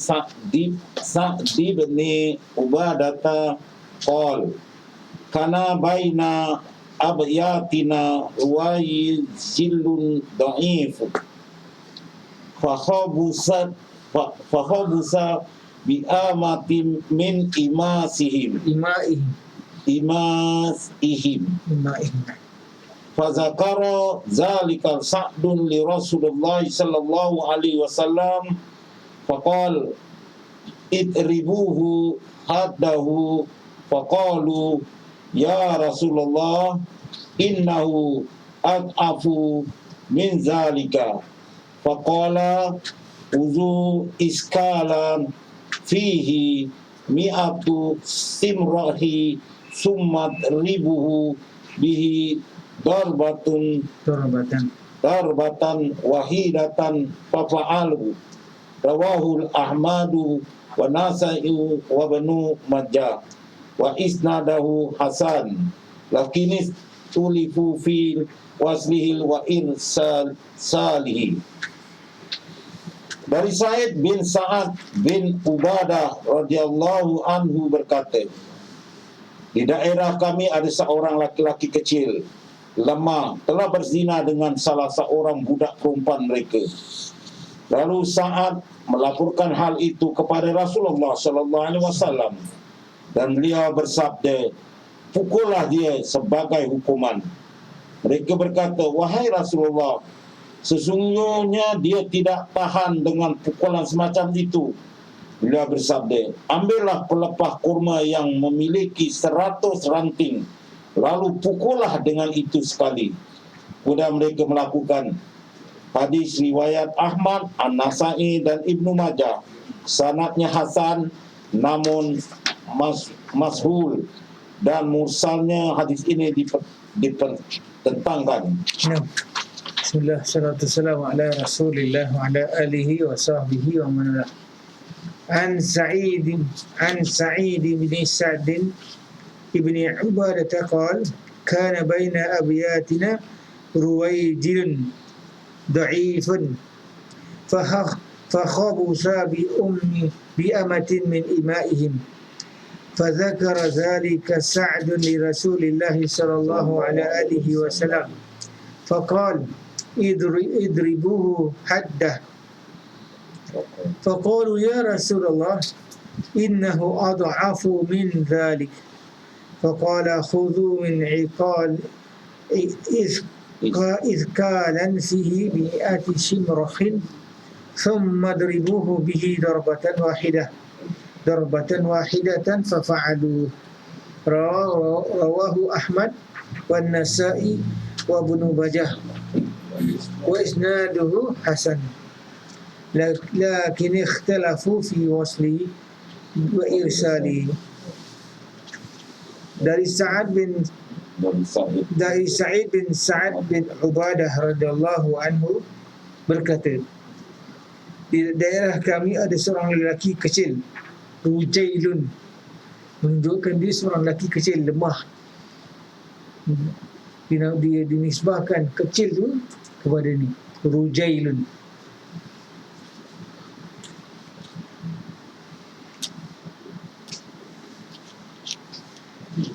[SPEAKER 2] Sa'd bin Ubadata qol kana baina abyatina wajilun da'if fakhabusa bi'amatin min imasihim fazakara zalika Sa'dun li Rasulullah sallallahu alaihi wasallam faqal idribuhu haddahu faqalu ya Rasulullah innahu ad'afu min zalika faqala uzu iskalan fihi mi'atu simrahi summat ribuhu bihi darbatan wahidatan fafa'alu rawahul ahmadu wa nasai wa banu majah wa isnadahu hasan lakinis tulifu fil waslihil wa irsal salihi. Dari Sa'id bin Sa'ad bin Ubadah radhiyallahu anhu berkata, di daerah kami ada seorang laki-laki kecil, lemah, telah berzina dengan salah seorang budak perempuan mereka. Lalu Sa'ad melaporkan hal itu kepada Rasulullah sallallahu alaihi wasallam dan beliau bersabda, pukullah dia sebagai hukuman. Mereka berkata, wahai Rasulullah, sesungguhnya dia tidak tahan dengan pukulan semacam itu. Beliau bersabda, ambillah pelepah kurma yang memiliki 100 ranting, lalu pukullah dengan itu sekali. Kemudian mereka melakukan. Hadis riwayat Ahmad, An-Nasai dan Ibnu Majah. Sanadnya hasan namun mashhul dan mursalnya hadis ini dipertentangkan.
[SPEAKER 1] Bismillah, salatu wassalamu ala Rasulillah wa ala alihi wa sahbihi wa man wala. An Sa'id bin Sa'd ibn Ubadah qala kana baina abyatina ruwaydilun da'ifun fakhabusa bi'amatin min ima'ihim فذكر ذلك سعد لرسول الله صلى الله عليه وسلم فقال اضربوه حده فقالوا يا رسول الله إنه أضعف من ذلك فقال خذوا من عقال إذكالا فيه 100 شمرخ ثم اضربوه به ضربة واحدة ففعلوا. رواه أحمد والنسائي وابن ماجه وإسناده حسن لكن اختلفوا في وصله وإرساله. Dari Sa'id bin Sa'ad bin Ubadah radhiyallahu anhu berkata, di daerah kami ada seorang lelaki kecil, Rujailun, menunjukkan dia seorang lelaki kecil lemah. Dia dinisbahkan kecil tu kepada ni, Rujailun.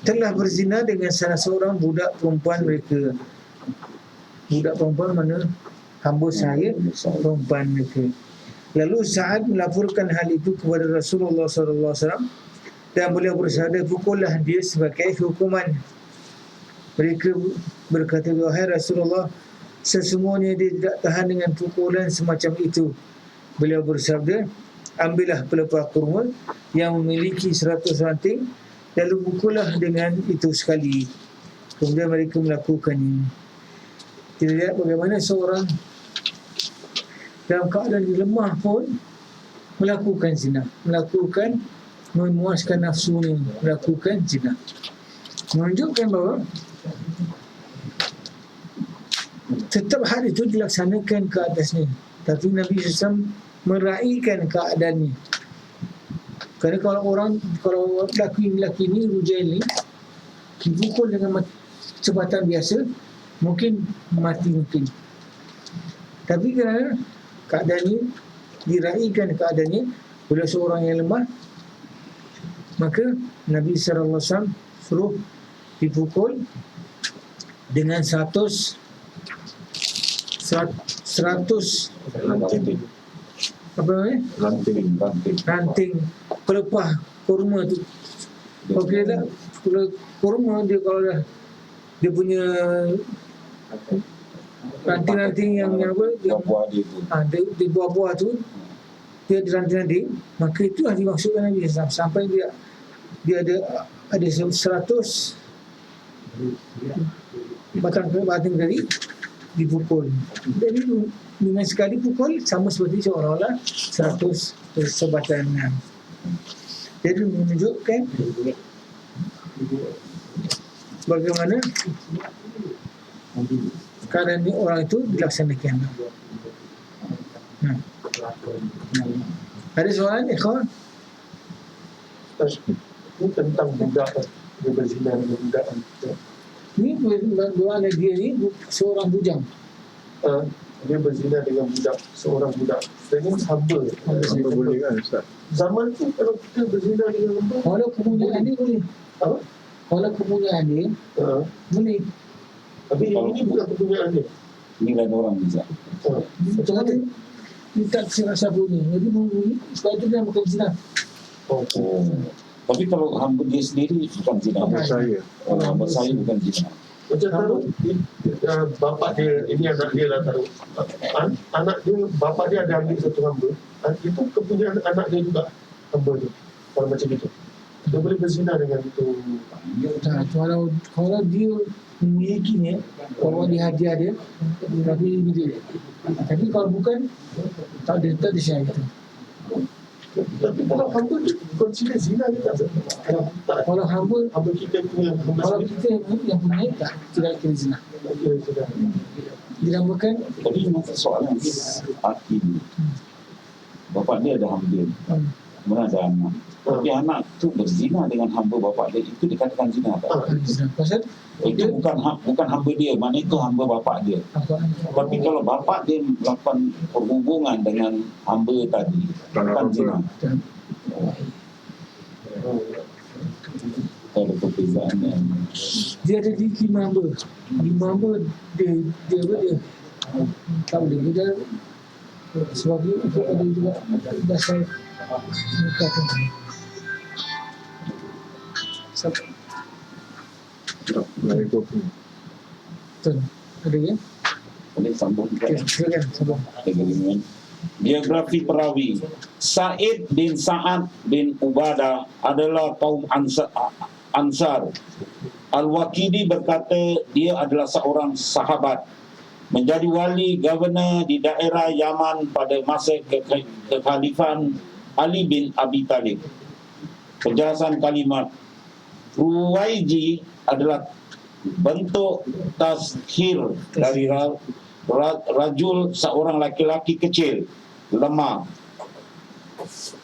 [SPEAKER 1] Telah berzina dengan salah seorang budak perempuan mereka. Budak perempuan mana? Hamba saya, perempuan mereka. Lalu Sa'ad melaporkan hal itu kepada Rasulullah SAW Dan beliau bersabda, pukullah dia sebagai hukuman. Mereka berkata, wahai Rasulullah, sesungguhnya dia tidak tahan dengan pukulan semacam itu. Beliau bersabda, ambillah pelepah kurma yang memiliki 100 ranting, lalu pukullah dengan itu sekali. Kemudian mereka melakukannya. Kita lihat bagaimana seorang dalam keadaan lemah pun melakukan zina, melakukan memuaskan nafsunya, melakukan zina. Menunjukkan bahawa tetap had itu dilaksanakan ke atasnya, tapi Nabi SAW meraihkan keadaannya. Kerana kalau lelaki ni Rujail ni dipukul dengan cepatan biasa, mungkin mati mungkin. Tapi kerana keadaan ni diraihkan keadaannya oleh seorang yang lemah, maka Nabi SAW suruh dipukul dengan 100 apa namanya? Ranting pelepah kurma tu. Kalau kita kurma dia, kalau dah dia punya ranting-ranting yang apa, dia buah-buah tu, dia ada ranting-ranting, maka itulah dimaksudkan Nabi SAW. Sampai dia ada 100 batang tadi dipukul. Jadi dengan sekali pukul sama seperti seolah-olah 100 sebatan. Jadi menunjukkan bagaimana keadaan ni orang itu dilaksanakan. Ada soalan, ikhwan?
[SPEAKER 3] Ini tentang budak, dia berzina dengan budak.
[SPEAKER 1] Ni bermakna dia ni seorang bujang.
[SPEAKER 3] Dia berzina dengan budak, seorang budak. Dengan hamba.
[SPEAKER 5] Hamba boleh kan Ustaz?
[SPEAKER 3] Zaman tu kalau kita berzina dengan hamba,
[SPEAKER 1] Kalau kepunyaan dia boleh.
[SPEAKER 3] apa?
[SPEAKER 1] Kalau kepunyaan dia boleh.
[SPEAKER 3] Tapi ini bukan kepunyaan dia.
[SPEAKER 2] Nilai orang bisa.
[SPEAKER 1] Macam mana? Dia tak serasa punya. Jadi sebab itu dia bukan zina.
[SPEAKER 3] Oh.
[SPEAKER 2] Tapi kalau hamba dia sendiri bukan zina.
[SPEAKER 5] Hamba saya.
[SPEAKER 2] Hamba saya bukan zina.
[SPEAKER 3] Macam taruh bapak dia, ini anak dia lah taruh. Anak dia, bapak dia ada ambil satu hamba. Itu kepunyaan anak dia juga, hamba tu. Kalau macam itu. Dia boleh berzina dengan itu.
[SPEAKER 1] Tak, kalau dia memilikinya, kalau dia hadiah dia, tapi dia. Tapi kalau bukan, tak ada syarat itu.
[SPEAKER 3] Tapi kalau hamba tu consider zina ke tak? Tak.
[SPEAKER 1] Kalau hamba,
[SPEAKER 3] Hamba kita punya hamba
[SPEAKER 1] kalau
[SPEAKER 3] sendiri.
[SPEAKER 1] kita yang punya tak, tidak kira zina.
[SPEAKER 3] Sudah.
[SPEAKER 1] Dinamakan
[SPEAKER 2] Jadi soalan hati ni. Bapak dia ada hamba, kemudian ada anak. Tapi anak tu berzina dengan hamba bapak dia, itu dikatakan zina tak?
[SPEAKER 1] zina. Pasal
[SPEAKER 2] Itu bukan hamba dia, mana itu hamba bapak dia.
[SPEAKER 1] apa?
[SPEAKER 2] Tapi kalau bapak dia melakukan perhubungan dengan hamba tadi, bukan zina. Ada perbezaan yang
[SPEAKER 1] Dia ada di 5 hamba. 5 hamba dia tak boleh. Dia sebab itu ada juga dasar nikah tu. Betul. Ada ya?
[SPEAKER 2] boleh sambung.
[SPEAKER 1] Okay, silakan sambung.
[SPEAKER 2] Biografi perawi. Sa'id bin Sa'ad bin Ubadah adalah kaum Ansar. Al-Waqidi berkata dia adalah seorang sahabat, menjadi wali governor di daerah Yaman pada masa kekhalifan Ali bin Abi Talib. Penjelasan kalimat Ruwaiji adalah bentuk tazkir dari rajul, seorang laki-laki kecil, lemah.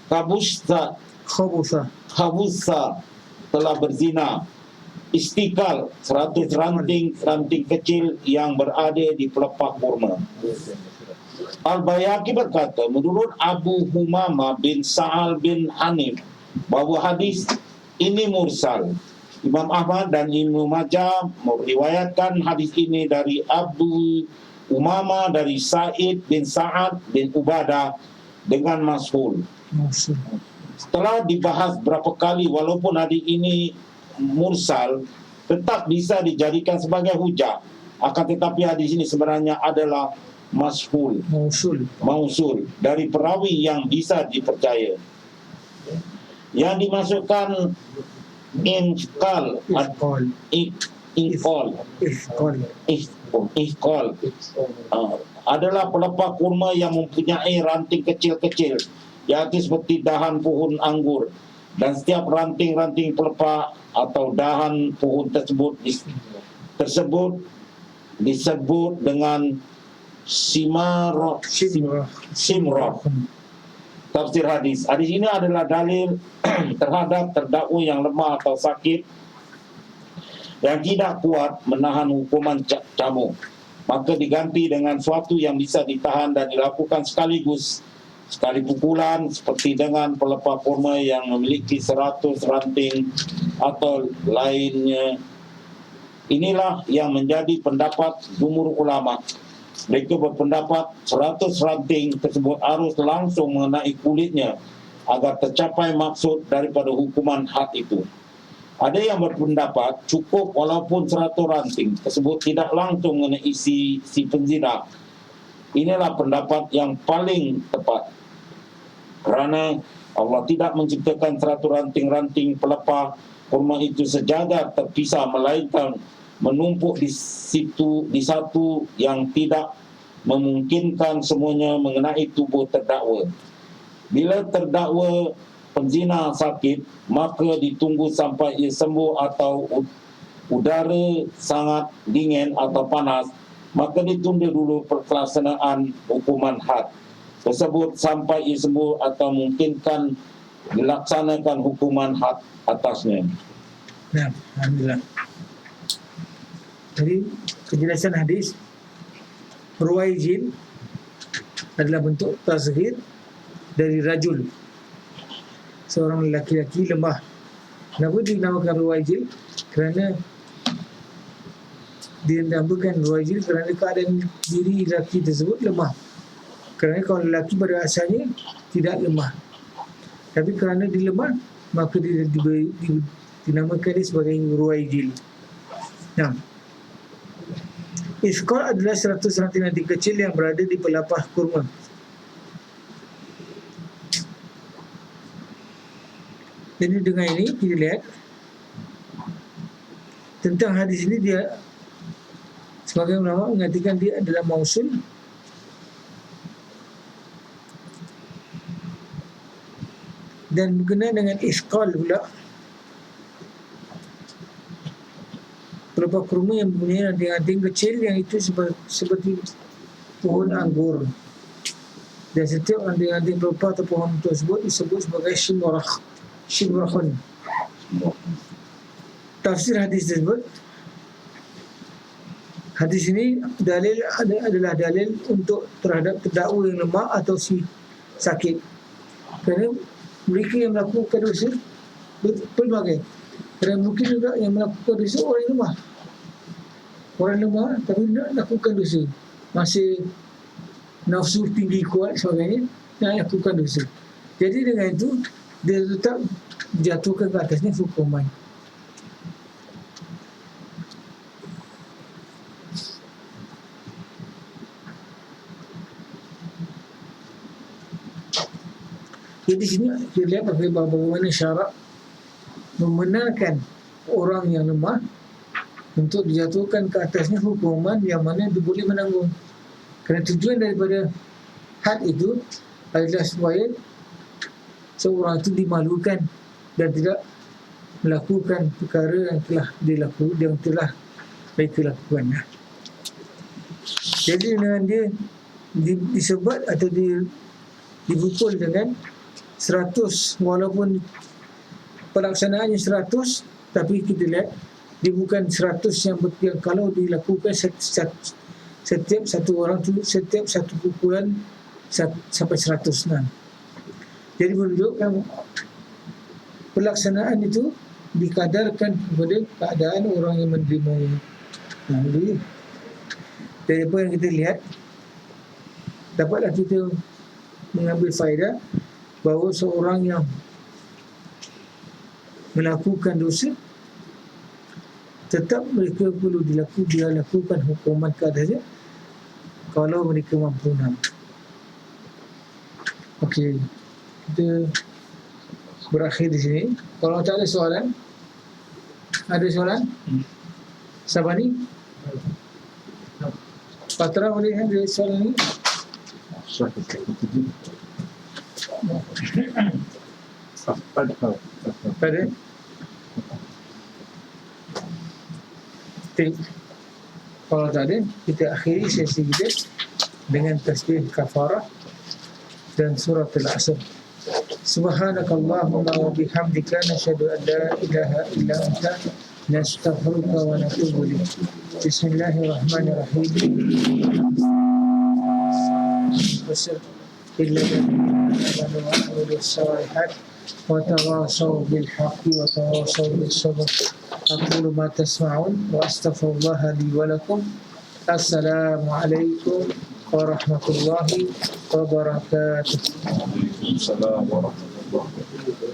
[SPEAKER 2] Khabusa telah berzina. Istikal 100 ranting kecil yang berada di pelepah kurma. Al-Bayhaqi berkata, menurut Abu Humamah bin Sa'al bin Hanif, bahawa hadis ini mursal. Imam Ahmad dan Ibnu Majah meriwayatkan hadis ini dari Abu Umamah dari Sa'id bin Sa'ad bin Ubadah dengan mashhur. setelah dibahas berapa kali, walaupun hadis ini mursal, tetap bisa dijadikan sebagai hujah. Akan tetapi hadis ini sebenarnya adalah mausul dari perawi yang bisa dipercaya. Yang dimasukkan infqal adalah pelepah kurma yang mempunyai ranting kecil-kecil, iaitu seperti dahan pohon anggur, dan setiap ranting-ranting pelepah atau dahan pohon tersebut disebut dengan simrah. Tafsir hadis. Hadis ini adalah dalil terhadap terdakwa yang lemah atau sakit yang tidak kuat menahan hukuman cambuk, maka diganti dengan suatu yang bisa ditahan dan dilakukan sekali pukulan, seperti dengan pelepah kurma yang memiliki 100 ranting atau lainnya. Inilah yang menjadi pendapat jumhur ulama. Mereka berpendapat 100 ranting tersebut harus langsung mengenai kulitnya agar tercapai maksud daripada hukuman had itu. Ada yang berpendapat cukup walaupun 100 ranting tersebut tidak langsung mengenai si penzina. Inilah pendapat yang paling tepat, kerana Allah tidak menciptakan 100 ranting-ranting pelepah kurma itu sejajar terpisah, melainkan menumpuk di satu yang tidak memungkinkan semuanya mengenai tubuh terdakwa. Bila terdakwa penzina sakit, maka ditunggu sampai ia sembuh, atau udara sangat dingin atau panas, maka ditunda dulu pelaksanaan hukuman had tersebut sampai ia sembuh atau memungkinkan dilaksanakan hukuman had atasnya.
[SPEAKER 1] Nah, alhamdulillah. Jadi kejelasan hadis, ruwaijil adalah bentuk tasghir dari rajul, seorang lelaki lemah. Kenapa dinamakan ruwaijil? Kerana dinamakan ruwaijil kerana keadaan diri lelaki tersebut lemah. Kerana kalau lelaki pada asalnya tidak lemah, tapi kerana dia lemah, maka dia dinamakan dia sebagai ruwaijil. Nah, isqal adalah 100 ranting-ranting kecil yang berada di pelepah kurma. Jadi dengan ini kita lihat tentang hadis ini, dia sebagai ulama mengatakan dia adalah mausul. Dan berkenaan dengan isqal pula, pelepah kurma yang mempunyai ranting-ranting kecil yang itu seperti pohon anggur, dan setiap ranting-ranting pelepah atau pohon tersebut disebut sebagai shimrahun. Tafsir hadis tersebut, hadis ini adalah dalil untuk terhadap terdakwa yang lemah atau si sakit, kerana mereka yang melakukan dosa pelbagai. Kerana mungkin juga yang melakukan dosa orang lemah tapi nak lakukan dosa, masih nafsu tinggi kuat sebagainya, nak lakukan dosa. Jadi dengan itu dia tetap jatuhkan ke atasnya hukuman. Jadi sini kita lihat bagaimana syarak membenarkan orang yang lemah untuk dijatuhkan ke atasnya hukuman yang mana dia boleh menanggung. Kerana tujuan daripada had itu adalah supaya seorang itu dimalukan dan tidak melakukan perkara yang telah mereka lakukan. Jadi dengan dia disebat atau dipukul dengan 100, walaupun pelaksanaannya 100, tapi kita lihat dia bukan 100 yang kalau dilakukan setiap satu orang tu, setiap satu pukulan sampai 100. Jadi menunjukkan pelaksanaan itu dikadarkan kepada keadaan orang yang menerimanya. Jadi dari apa yang kita lihat, dapatlah kita mengambil faedah bahawa seorang yang melakukan dosa, tetap mereka perlu dilakukan hukuman ke atasnya kalau mereka mampu nak. Okey, kita berakhir di sini. Kalau tak ada soalan, ada soalan? Sabani? Patra boleh ada soalan ni? Tak ada? Kalau tak ada, kita akhiri sesi kita dengan tasbih kafarah dan surat Al-Asr. Subhanakallahumma wa bihamdika nasyhadu an la ilaha illa anta nastaghfiruka wa natubu ilaik. Bismillahirrahmanirrahim. وتواصوا بالحق وتواصوا بالصبر. أقول ما تسمعون وأستغفر الله لي ولكم. السلام عليكم ورحمة الله وبركاته.
[SPEAKER 2] Waalaikumsalam warahmatullahi wabarakatuh.